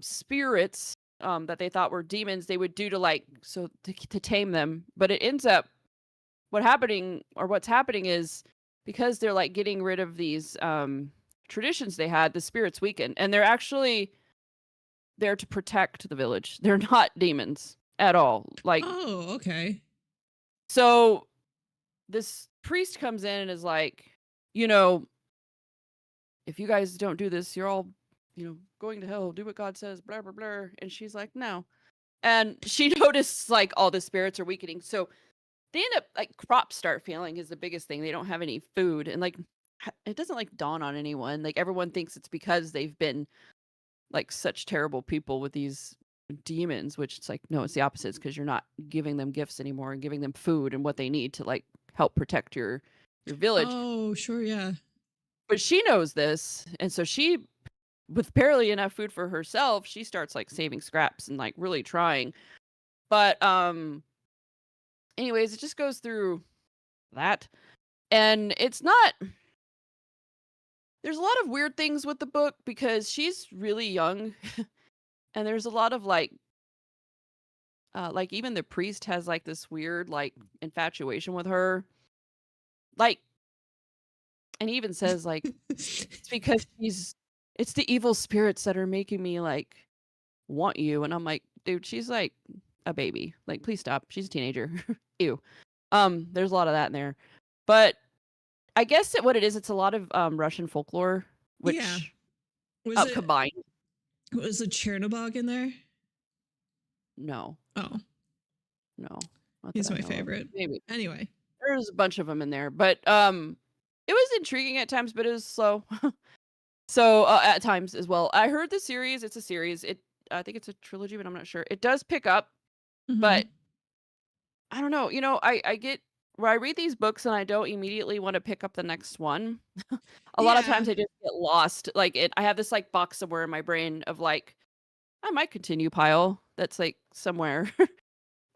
spirits that they thought were demons. They would do to tame them, but it ends up what's happening is because they're like getting rid of these traditions they had, the spirits weaken, and they're actually there to protect the village. They're not demons at all. Like, oh, okay. So this priest comes in and is like, if you guys don't do this, you're all, going to hell. Do what God says, blah, blah, blah. And she's like, no. And she noticed like all the spirits are weakening. So they end up like crops start failing is the biggest thing. They don't have any food. And like, it doesn't like dawn on anyone. Like everyone thinks it's because they've been like such terrible people with these demons, which it's like, no, it's the opposite. It's because you're not giving them gifts anymore and giving them food and what they need to like help protect your village. Oh, sure, yeah. But she knows this, and so she, with barely enough food for herself, she starts like saving scraps and like really trying. But anyways, it just goes through that, and it's not. There's a lot of weird things with the book because she's really young, and there's a lot of like even the priest has like this weird like infatuation with her. Like And he even says like it's because it's the evil spirits that are making me like want you. And I'm like, dude, she's like a baby. Like, please stop. She's a teenager. Ew. There's a lot of that in there. But I guess what it is, it's a lot of Russian folklore, which Yeah. Was it combined. Was the Chernobog in there? No. Oh, No. he's my favorite. Maybe. Anyway, There's a bunch of them in there, but it was intriguing at times, but it was slow. So at times as well. I heard the series. It's a series. I think it's a trilogy, but I'm not sure. It does pick up, but I don't know. You know, I get where I read these books and I don't immediately want to pick up the next one. A lot of times I just get lost. Like I have this like box somewhere in my brain of like I might continue pile that's like somewhere.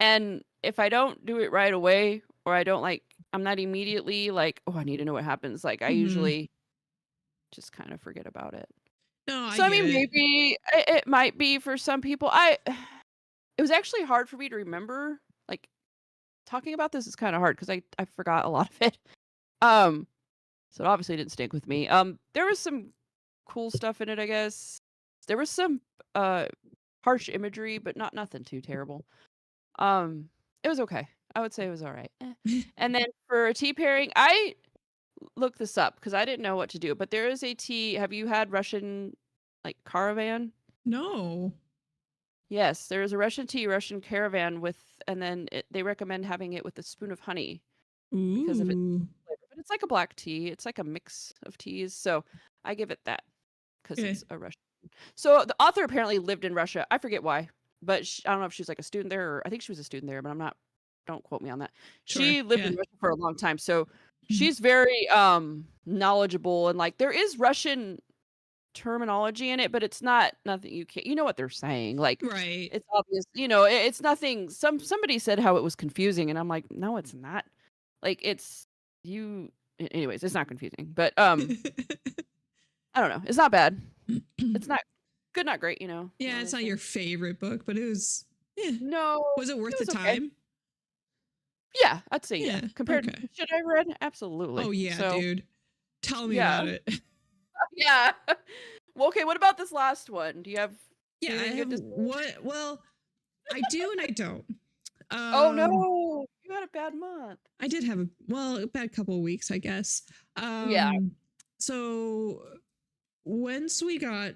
And if I don't do it right away, or I don't like, I'm not immediately like, oh, I need to know what happens. Like I usually just kind of forget about it. No, So I mean, maybe it might be for some people. It was actually hard for me to remember. Like talking about this is kind of hard because I forgot a lot of it. So it obviously didn't stick with me. There was some cool stuff in it, I guess. There was some harsh imagery, but nothing too terrible. It was okay. I would say it was all right. And then for a tea pairing, I looked this up because I didn't know what to do. But there is a tea. Have you had Russian like caravan? No. Yes, there is a Russian tea, Russian caravan with, and then they recommend having it with a spoon of honey because of its flavor. But it's like a black tea. It's like a mix of teas. So I give it that because it's a Russian. So the author apparently lived in Russia. I forget why, but I don't know if she was like a student there, or I think she was a student there, but don't quote me on that. Sure, she lived in Russia for a long time. So she's very knowledgeable, and like there is Russian terminology in it, but it's nothing you know what they're saying. Like right. it's obvious, you know, it's nothing. Somebody said how it was confusing, and I'm like, no, it's not. Like anyways, it's not confusing. But I don't know. It's not bad. It's not good, not great, you know. Yeah, it's not your favorite book, but it was no. Was it worth the time? Yeah, I'd say yeah. Compared to should I have read? Absolutely. Oh yeah, dude. Tell me about it. Yeah. Well, okay, what about this last one? Do you have what? Well, I do and I don't. Oh no, you had a bad month. I did have a bad couple of weeks, I guess. Yeah. So once we got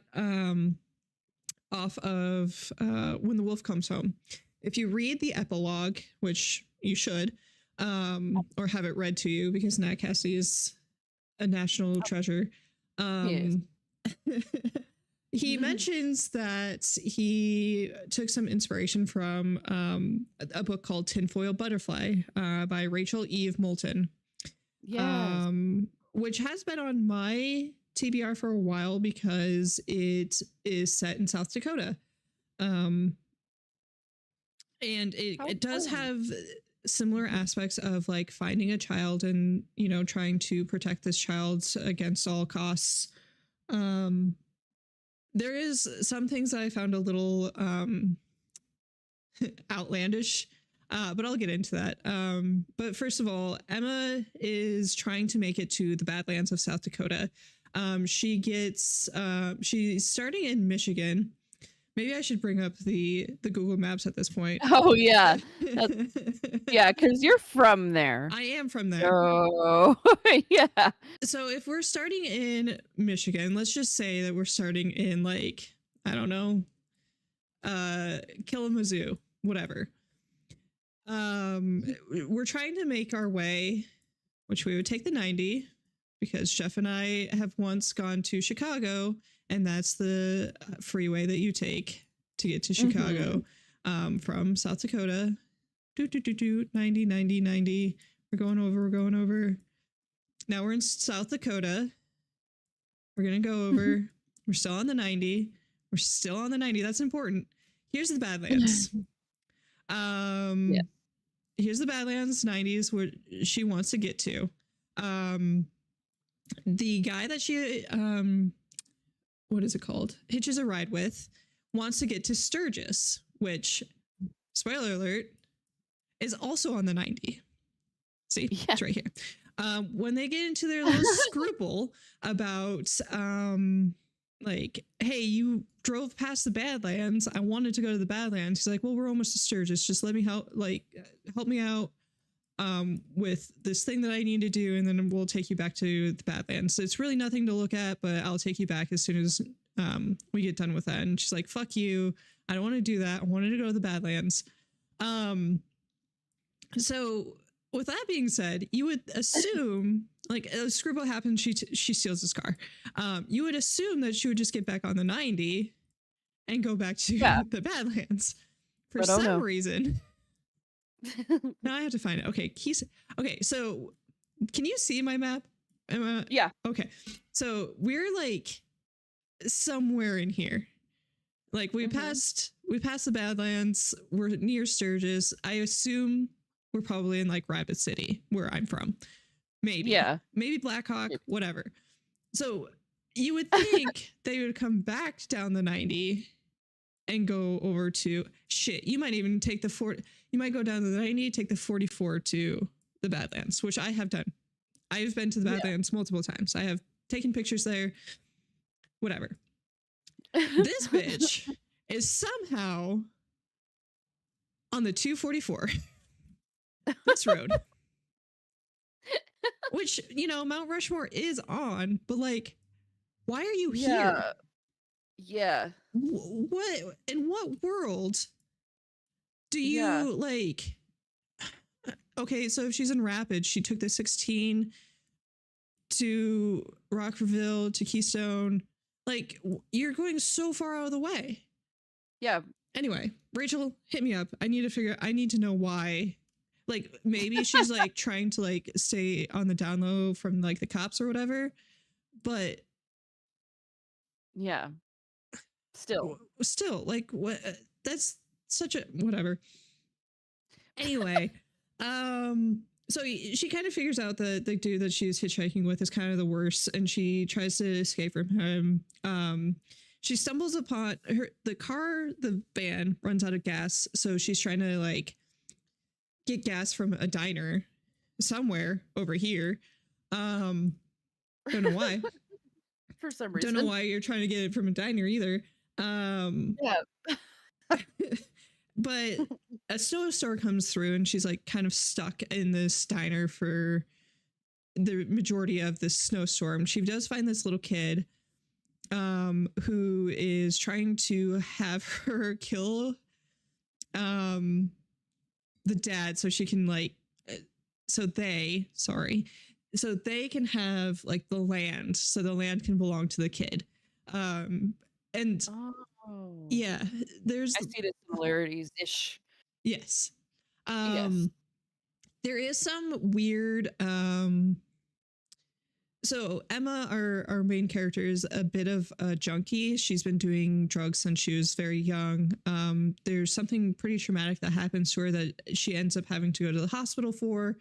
off of When the Wolf Comes Home, if you read the epilogue, which you should, or have it read to you because Nat Cassidy is a national treasure. He mentions that he took some inspiration from a book called Tinfoil Butterfly by Rachel Eve Moulton. Yes. Which has been on my TBR for a while because it is set in South Dakota. And it does have similar aspects of like finding a child and, you know, trying to protect this child against all costs. There is some things that I found a little outlandish, but I'll get into that. But first of all, Emma is trying to make it to the Badlands of South Dakota. She's starting in Michigan. Maybe I should bring up the Google Maps at this point. Oh yeah, yeah, because you're from there. I am from there. Oh yeah. So if we're starting in Michigan, let's just say that we're starting in like, I don't know, Kalamazoo, whatever. We're trying to make our way, which we would take the 90 because Jeff and I have once gone to Chicago. And that's the freeway that you take to get to Chicago from South Dakota. 90, 90, 90. We're going over. Now we're in South Dakota. We're going to go over. We're still on the 90. We're still on the 90. That's important. Here's the Badlands. Here's the Badlands 90s where she wants to get to. The guy that she... what is it called? Hitches a ride with, wants to get to Sturgis, which, spoiler alert, is also on the 90. See, it's right here. When they get into their little scruple about like, hey, you drove past the Badlands. I wanted to go to the Badlands. He's like, well, we're almost to Sturgis. Just let me help me out with this thing that I need to do, and then we'll take you back to the Badlands. So it's really nothing to look at, but I'll take you back as soon as we get done with that. And she's like, fuck you. I don't want to do that. I wanted to go to the Badlands. So with that being said, you would assume like a scruple happens, she steals his car. You would assume that she would just get back on the 90 and go back to the Badlands. For But, oh, some no. reason. Now I have to find it. Okay, okay, so can you see my map? Yeah. Okay, so we're like somewhere in here. Like we passed the Badlands. We're near Sturgis. I assume we're probably in like Rapid City, where I'm from. Maybe. Yeah. Maybe Blackhawk, whatever. So you would think they would come back down the 90 and go over to shit. You might even take you might go down to the 90, take the 44 to the Badlands, which I have done. I've been to the Badlands multiple times. I have taken pictures there, whatever. This bitch is somehow on the 244. This road. Which, you know, Mount Rushmore is on, but like, why are you here? Yeah. What in what world do you like? Okay, so if she's in Rapids, she took the 16 to Rockville to Keystone. Like, you're going so far out of the way. Yeah. Anyway, Rachel, hit me up. I need to know why. Like, maybe she's like trying to like stay on the down low from like the cops or whatever. But yeah. Still, like, what? That's such a whatever. Anyway, so she kind of figures out that the dude that she's hitchhiking with is kind of the worst, and she tries to escape from him. She stumbles upon the van runs out of gas, so she's trying to like get gas from a diner somewhere over here. Don't know why. For some reason. Don't know why you're trying to get it from a diner either. But a snowstorm comes through and she's like kind of stuck in this diner for the majority of this snowstorm. She does find this little kid who is trying to have her kill the dad so she can like so they can have like the land, so the land can belong to the kid. And yeah, there's I see the similarities ish. Yes. Yes. There is some weird so Emma, our main character, is a bit of a junkie. She's been doing drugs since she was very young. There's something pretty traumatic that happens to her that she ends up having to go to the hospital for.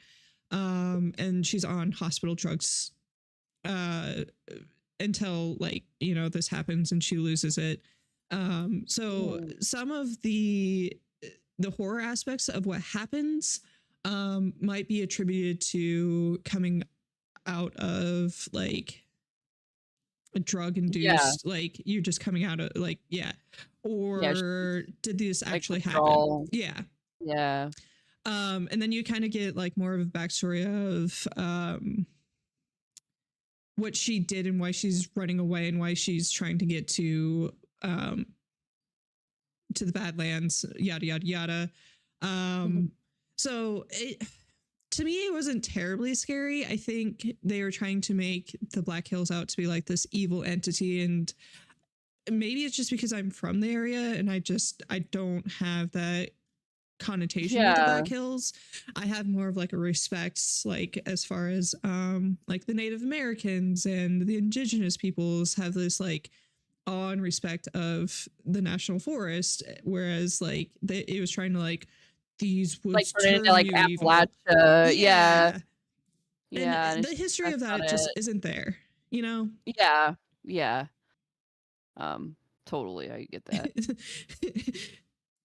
And she's on hospital drugs until like, you know, this happens and she loses it. So some of the horror aspects of what happens might be attributed to coming out of like a drug induced, like you're just coming out of like, or did this actually happen? Yeah. And then you kind of get like more of a backstory of what she did and why she's running away and why she's trying to get to the Badlands, yada yada yada. So to me, it wasn't terribly scary. I think they were trying to make the Black Hills out to be like this evil entity, and maybe it's just because I'm from the area and I don't have that connotation with the Black Hills. I have more of like a respect, like as far as like the Native Americans and the indigenous peoples have this like awe and respect of the national forest, whereas like it was trying to like these woods like turn into like Appalachia. And the history of that just isn't there, you know. Totally, I get that.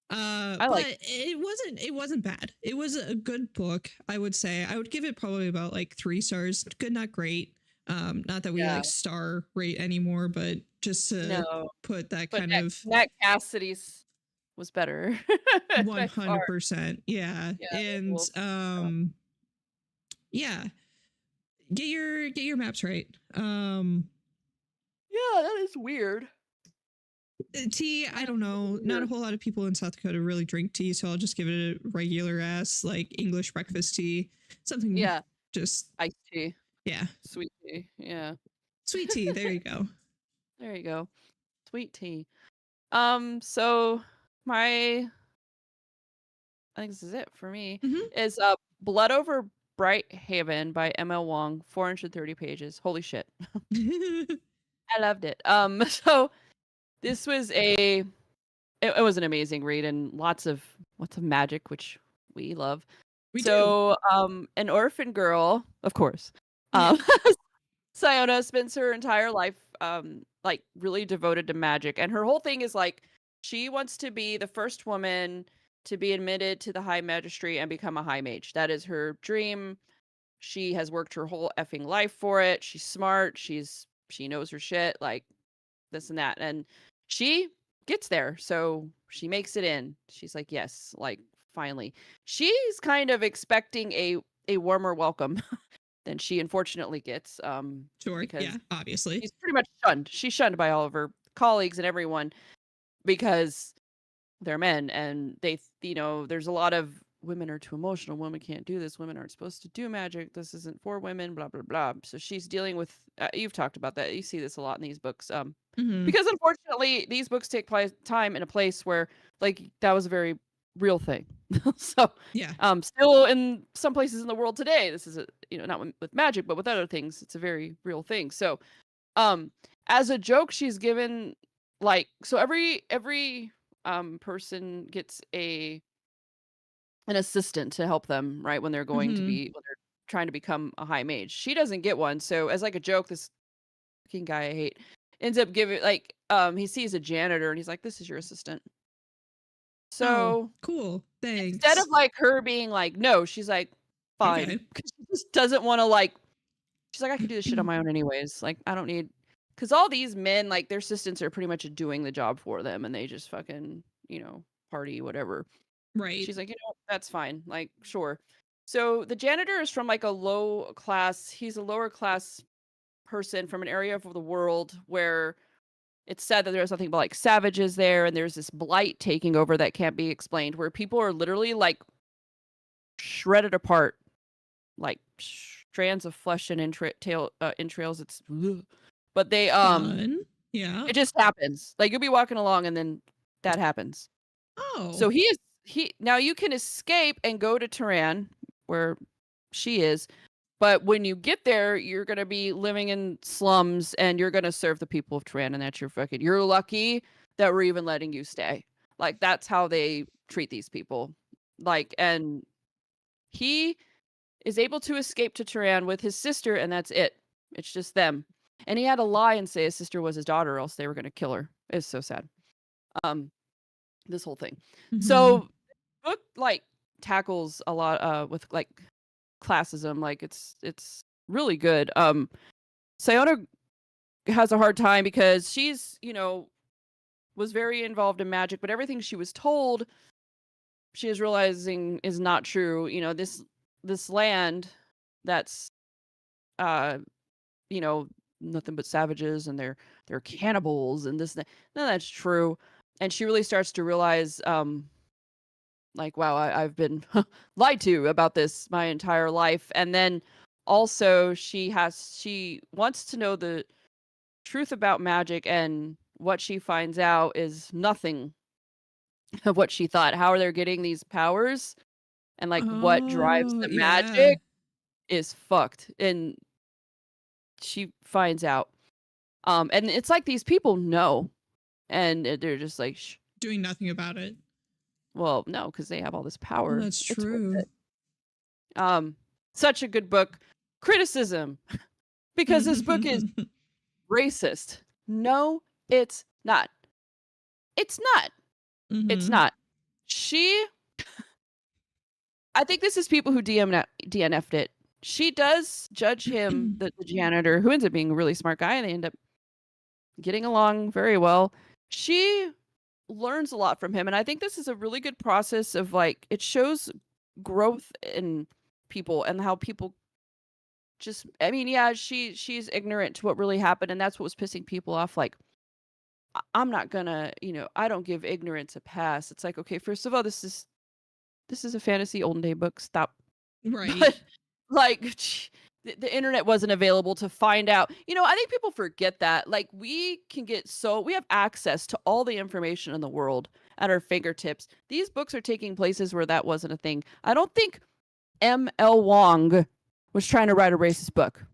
I like. But it wasn't bad. It was a good book, I would say. I would give it probably about like 3 stars. Good, not great. Not that we Yeah. like star rate anymore, but just to No, put that but kind of Nat Cassidy's was better by far. 100%. Yeah. Yeah, And Wolf. yeah, get your maps right. Yeah, that is weird. Tea, I don't know. Not a whole lot of people in South Dakota really drink tea, so I'll just give it a regular ass like English breakfast tea. Something just iced tea. Yeah. Sweet tea. Yeah. Sweet tea, there you go. There you go. Sweet tea. So my I think this is it for me. Is Blood Over Bright Haven by ML Wong, 430 pages. Holy shit. I loved it. So this was it was an amazing read and lots of magic, which we love. We do. An orphan girl, of course. Siona spends her entire life like really devoted to magic, and her whole thing is like she wants to be the first woman to be admitted to the high magistry and become a high mage. That is her dream. She has worked her whole effing life for it. She's smart. She knows her shit, like this and that. And she gets there. So she makes it in. She's like, yes, like finally. She's kind of expecting a warmer welcome than she unfortunately gets. Sure. Because yeah, obviously. She's pretty much shunned. She's shunned by all of her colleagues and everyone because they're men, and they, there's a lot of women are too emotional. Women can't do this. Women aren't supposed to do magic. This isn't for women. Blah blah blah. So she's dealing with. You've talked about that. You see this a lot in these books. Because unfortunately, these books take time in a place where, like, that was a very real thing. So yeah. Still in some places in the world today, this is not with magic, but with other things, it's a very real thing. So, as a joke, she's given like every person gets an assistant to help them, right, when they're going to be when they're trying to become a high mage. She doesn't get one, so as like a joke, this fucking guy I hate ends up giving like he sees a janitor and he's like, "This is your assistant." So cool. Thanks. Instead of like her being like, "No," she's like, "Fine," Okay. because she just doesn't want to like. She's like, "I can do this shit on my own anyways. Like, I don't need." Because all these men, like, their assistants are pretty much doing the job for them, and they just fucking, party, whatever. Right. She's like, that's fine. Like, sure. So the janitor is from like a low class. He's a lower class person from an area of the world where it's said that there's nothing but like savages there, and there's this blight taking over that can't be explained, where people are literally like shredded apart, like strands of flesh and entrails. It's, but they Fun. Yeah. it just happens. Like you'll be walking along and then that happens. Oh. So now you can escape and go to Turan, where she is. But when you get there, you're going to be living in slums and you're going to serve the people of Turan, and that's you're lucky that we're even letting you stay. Like, that's how they treat these people. Like, and he is able to escape to Turan with his sister, and that's it. It's just them. And he had to lie and say his sister was his daughter, or else they were going to kill her. It's so sad. This whole thing. So, book like tackles a lot with like classism. Like it's really good. Siona has a hard time because she's was very involved in magic, but everything she was told, she is realizing is not true. This land that's nothing but savages, and they're cannibals, and none of that's true. And she really starts to realize like, wow, I've been lied to about this my entire life. And then also she wants to know the truth about magic, and what she finds out is nothing of what she thought. How are they getting these powers, and like what drives the magic is fucked. And she finds out. And it's like these people know, and they're just like doing nothing about it. Well, no, because they have all this power. That's true. Such a good book. Criticism, because this book is racist. No, it's not. It's not. It's not. I think this is people who DNF'd it. She does judge him, the janitor, who ends up being a really smart guy, and they end up getting along very well. She learns a lot from him, and I think this is a really good process of like it shows growth in people and how people just I mean, yeah, she's ignorant to what really happened, and that's what was pissing people off. Like, I'm not gonna, I don't give ignorance a pass. It's like, okay, first of all, this is a fantasy olden day book. Stop. Right. But like the internet wasn't available to find out. I think people forget that. Like we have access to all the information in the world at our fingertips. These books are taking places where that wasn't a thing. I don't think M.L. Wong was trying to write a racist book.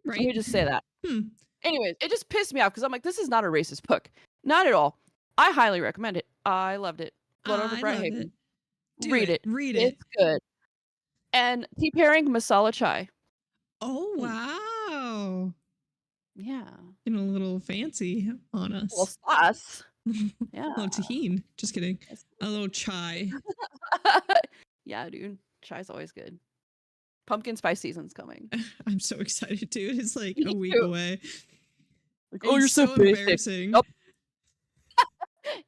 Right. Let me just say that. Anyways, it just pissed me off because I'm like, this is not a racist book. Not at all. I highly recommend it. I loved it. Blood over Bright Haven. Read it. Read it. It's good. And tea pairing masala chai. Oh, wow. Yeah. A little fancy on us. Well, sauce. Yeah. A little tahini. Just kidding. A little chai. Yeah, dude. Chai's always good. Pumpkin spice season's coming. I'm so excited, dude. It's like a week away. Like, oh, you're so embarrassing.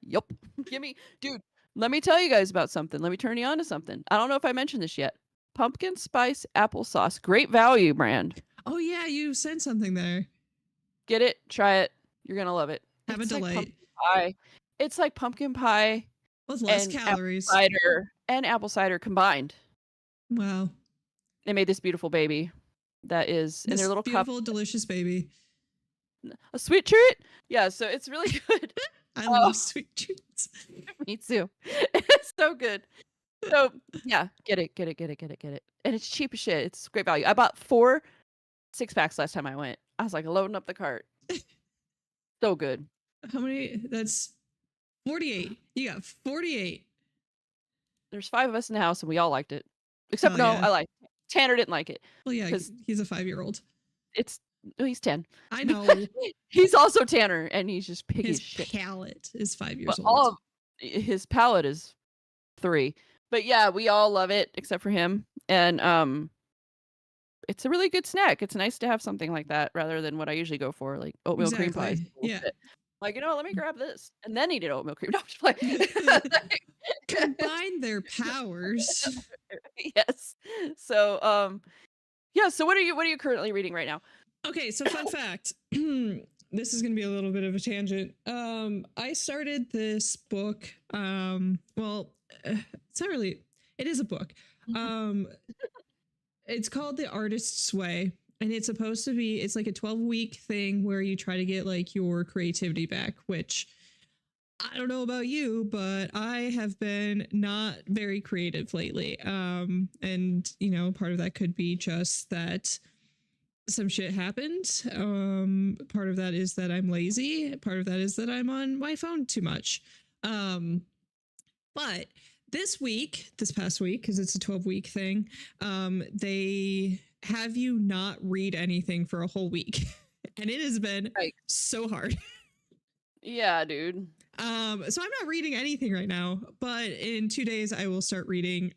Yup. Dude, let me tell you guys about something. Let me turn you on to something. I don't know if I mentioned this yet. Pumpkin spice applesauce. Great value brand. Oh, yeah. You sent something there. Get it. Try it. You're going to love it. Have a delight. Like pie. It's like pumpkin pie. With less calories. Apple cider combined. Wow. They made this beautiful baby that is in their little beautiful, cup. delicious baby. A sweet treat? Yeah, so it's really good. I love sweet treats. Me too. It's so good. So yeah, get it. And it's cheap as shit. It's great value. I bought 4 6-packs last time I went. I was like loading up the cart. So good. How many? That's 48. You got 48. There's 5 of us in the house and we all liked it. Except I liked it. Tanner didn't like it. Well, yeah, because he's a 5-year-old. He's 10. I know. He's also Tanner, and he's just picky as shit. His palate is 5 years old. All of his palate is 3. But yeah, we all love it except for him. And it's a really good snack. It's nice to have something like that rather than what I usually go for, like oatmeal cream pies. Yeah. Like, let me grab this and then eat an oatmeal cream. No, I'm just playing. Combine their powers. Yes. So yeah, so what are you currently reading right now? Okay, so fun fact. This is gonna be a little bit of a tangent. I started this book. Well, it's not really, it is a book. It's called The Artist's Way. And it's supposed to be, it's like a 12-week thing where you try to get like your creativity back, which I don't know about you, but I have been not very creative lately. And part of that could be just that some shit happened. Part of that is that I'm lazy. Part of that is that I'm on my phone too much. But this past week, because it's a 12-week thing, they have you not read anything for a whole week. And it has been so hard. Yeah, dude. So I'm not reading anything right now, but in 2 days I will start reading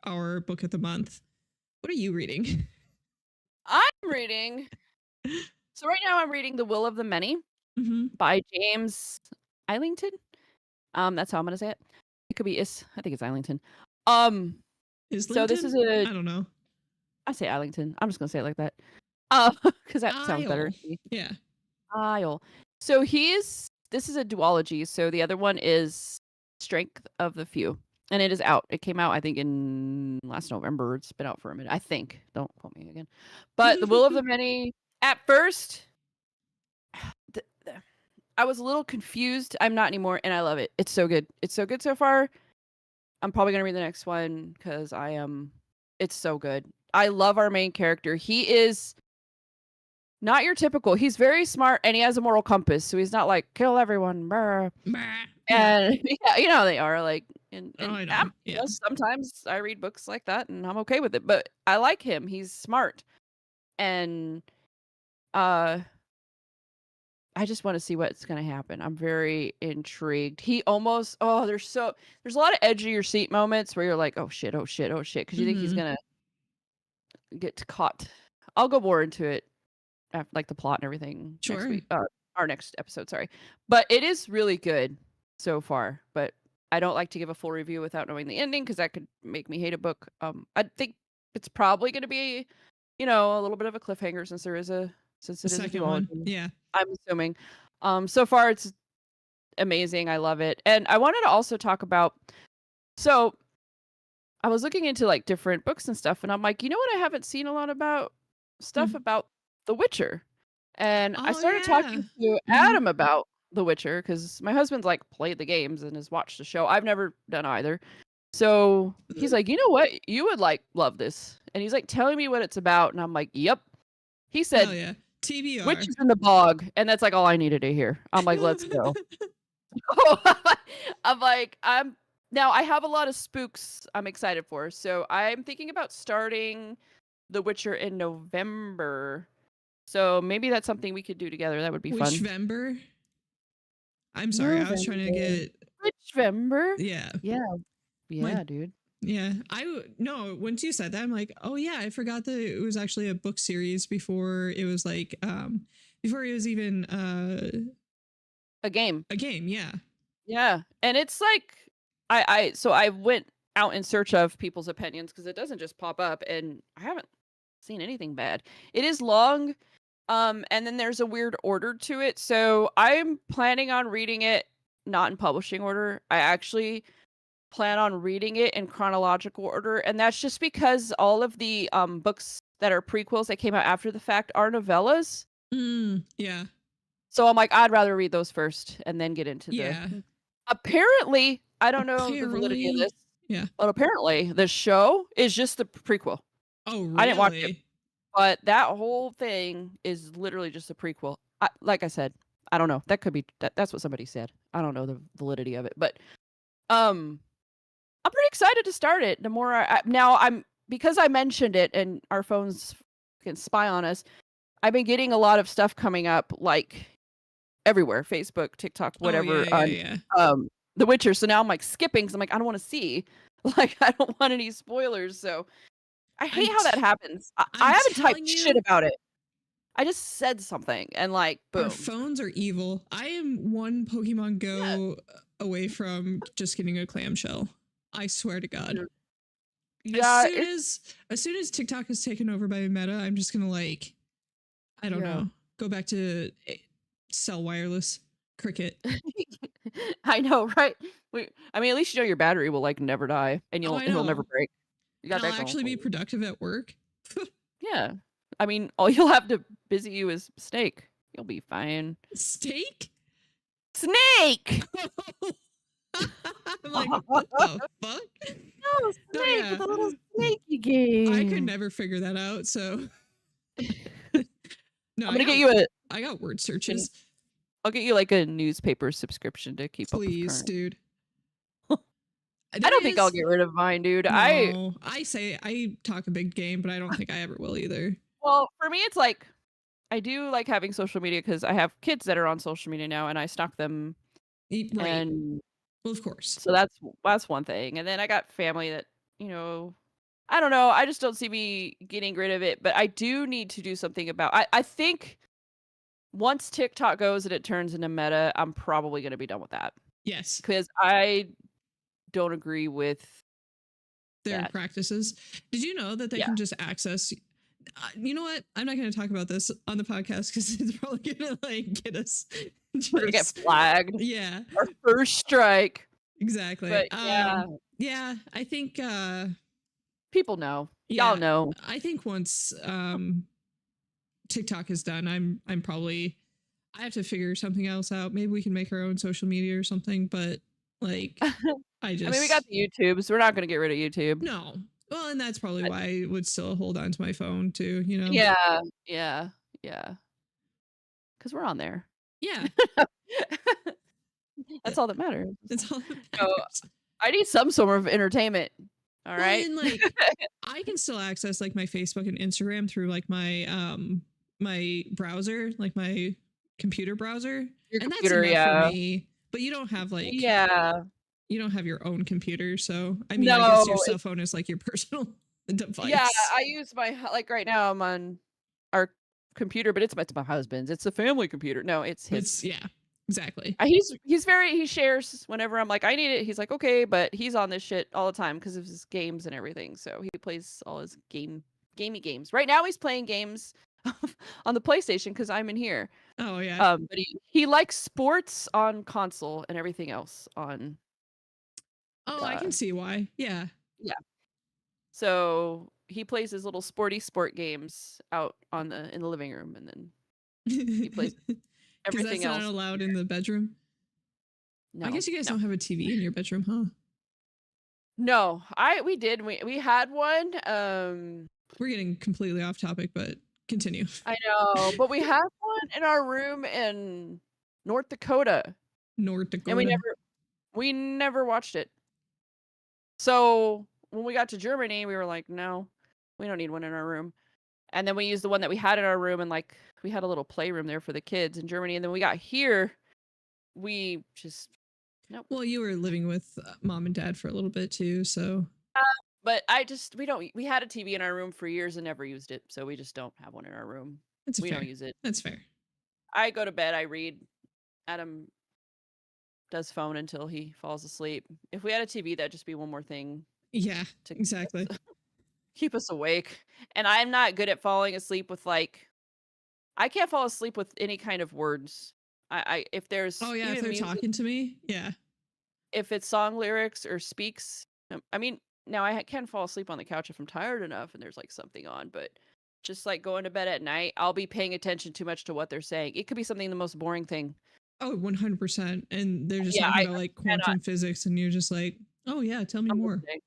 our book of the month. What are you reading? I'm reading. So right now I'm reading The Will of the Many by James Islington. That's how I'm gonna say it. It could be I think it's Islington. So this is I don't know. I say Islington. I'm just gonna say it like that. Because that sounds better. Yeah. Isle. So this is a duology. So the other one is Strength of the Few. And it is out. It came out, I think, in last November. It's been out for a minute. I think. Don't quote me again. But The Will of the Many, at first, I was a little confused. I'm not anymore, and I love it. It's so good. It's so good so far. I'm probably going to read the next one because it's so good. I love our main character. He is not your typical. He's very smart, and he has a moral compass. So he's not like, kill everyone. Brr. And yeah, they are like, I know. Sometimes I read books like that and I'm okay with it, but I like him. He's smart. And I I just want to see what's going to happen. I'm very intrigued. He almost, oh, there's a lot of edge of your seat moments where you're like, oh shit, oh shit, oh shit, because you think he's Mhm. gonna get caught. I'll go more into it after, like the plot and everything next Sure. week, our next episode. Sorry, but it is really good so far. But I don't like to give a full review without knowing the ending because that could make me hate a book. I think it's probably going to be, a little bit of a cliffhanger since The it is a second one. duology. Yeah. I'm assuming. So far it's amazing. I love it. And I wanted to also talk about, so I was looking into like different books and stuff, and I'm like, you know what? I haven't seen a lot about stuff Mm. about The Witcher. And I Oh started yeah. talking to Mhm. Adam about The Witcher because my husband's like played the games and has watched the show. I've never done either. So he's like, you know what? You would like love this. And he's like telling me what it's about. And I'm like, yep. He Hell said, yeah. TBR. witches in the bog. And that's like all I needed to hear. I'm like, let's go. Now I have a lot of spooks I'm excited for. So I'm thinking about starting The Witcher in November. So maybe that's something we could do together. That would be Which fun. Vember? I'm sorry. I was trying to November. get November? yeah. Yeah. My Yeah, dude. yeah. No, once you said that, I'm like, oh yeah, I forgot that it was actually a book series before it was like before it was even A game. a game, yeah. Yeah. And it's like so I went out in search of people's opinions because it doesn't just pop up, and I haven't seen anything bad. It is long. And then there's a weird order to it. So I'm planning on reading it not in publishing order. I actually plan on reading it in chronological order, and that's just because all of the books that are prequels that came out after the fact are novellas. Yeah. So I'm like, I'd rather read those first and then get into Yeah. apparently, I don't know the validity of Apparently. this, Yeah. but apparently the show is just the prequel. Oh, I didn't watch it, really? but that whole thing is literally just a prequel. Like I said, I don't know. That could be that's what somebody said. I don't know the validity of it, but I'm pretty excited to start it. The more now I'm because I mentioned it and our phones can spy on us. I've been getting a lot of stuff coming up like everywhere, Facebook, TikTok, Oh, whatever yeah, on yeah. The Witcher. So now I'm like skipping because I'm like I don't want to see. Like I don't want any spoilers. So I hate how that happens. I I'm haven't typed telling shit you, about it. I just said something and like our boom. phones are evil. I am one Pokemon Go away from just getting a clamshell. I swear to God. Yeah. As soon as TikTok is taken over by Meta, I'm just gonna like, I don't know, go back to cell wireless cricket. I know, right? I mean, at least you know your battery will like never die and it'll never break. You got and that I'll going actually for be you. productive at work. Yeah. I mean, all you'll have to busy you is Snake. You'll be fine. Steak? Snake! I'm like, what the fuck? No, Snake yeah. with a little snaky game. I could never figure that out, so no, I'm gonna get you I got word searches. I'll get you like a newspaper subscription to keep Please, up with current. dude. I don't think I'll get rid of mine, dude. No, I talk a big game, but I don't think I ever will either. Well, for me, it's like I do like having social media because I have kids that are on social media now, and I stalk them. Right. And well, of course. So that's one thing, and then I got family that I don't know. I just don't see me getting rid of it, but I do need to do something about. I think once TikTok goes and it turns into Meta, I'm probably going to be done with that. Yes, because I don't agree with their practices. Did you know that they can just access? You know what? I'm not going to talk about this on the podcast because it's probably going to like get us. We're gonna get flagged. Yeah, our first strike. Exactly. But yeah. I think people know. Y'all know. I think once TikTok is done, I'm probably I have to figure something else out. Maybe we can make our own social media or something. But like, I mean, we got the YouTube, so we're not going to get rid of YouTube. No. Well, and that's probably why I would still hold on to my phone too. Yeah. Because we're on there. Yeah. That's all that matters. That's all that matters. So, I need some sort of entertainment. All right. And like I can still access like my Facebook and Instagram through like my my browser, like my computer browser, Your and that's computer, enough for yeah. me. But you don't have like Yeah. you don't have your own computer, so I mean, I guess your No, cell phone is like your personal yeah, device. I use like right now I'm on our computer, but it's my husband's. It's a family computer. No, it's It's his. yeah, exactly. He shares whenever I'm like I need it. He's like okay, but he's on this shit all the time because of his games and everything. So he plays all his gamey games. Right now he's playing games on the PlayStation because I'm in here. Oh yeah. But he likes sports on console and everything else on. Oh, I can see why. Yeah. Yeah. So he plays his little sport games out in the living room, and then he plays Because that's everything not else. allowed in the bedroom. I guess you guys don't have a TV in your bedroom, huh? No, we did. We had one. We're getting completely off topic, but continue. I know, but we had one in our room in North Dakota, North and Dakota. we never watched it. So when we got to Germany, we were like, no, we don't need one in our room. And then we used the one that we had in our room, and like we had a little playroom there for the kids in Germany. And then we got here, we just nope. Well, you were living with mom and dad for a little bit too, so. But we had a TV in our room for years and never used it, so we just don't have one in our room. That's We fair. don't use it. That's fair. I go to bed, I read. Adam does phone until he falls asleep. If we had a TV, that'd just be one more thing. Yeah, exactly. Keep us awake. And I'm not good at falling asleep with like I can't fall asleep with any kind of words. If there's Oh yeah, if they're music, talking to me, yeah. if it's song lyrics or speaks, I mean, now I can fall asleep on the couch if I'm tired enough and there's like something on, but just like going to bed at night, I'll be paying attention too much to what they're saying. It could be something the most boring thing. Oh, 100%. And they're just Yeah, talking I about like cannot. quantum physics, and you're just like, oh yeah, tell me I'm more. listening.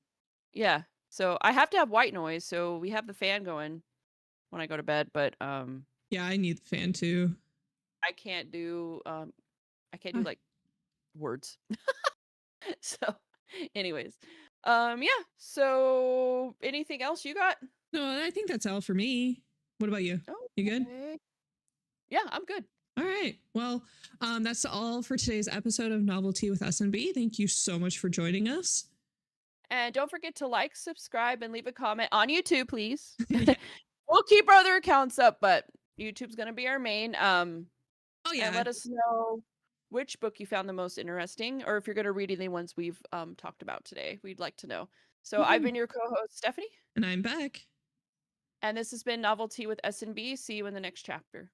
Yeah. So I have to have white noise, so we have the fan going when I go to bed, but Yeah, I need the fan too. I can't do like words. So anyways. Yeah. So anything else you got? No, I think that's all for me. What about you? You good? Okay. Yeah, I'm good. All right. Well, that's all for today's episode of Novelty with S&B. Thank you so much for joining us. And don't forget to like, subscribe, and leave a comment on YouTube, please. Yeah. We'll keep our other accounts up, but YouTube's gonna be our main. Oh yeah. And let us know which book you found the most interesting, or if you're gonna read any ones we've talked about today. We'd like to know. So I've been your co-host, Stephanie. And I'm back. And this has been Novelty with S&B. See you in the next chapter.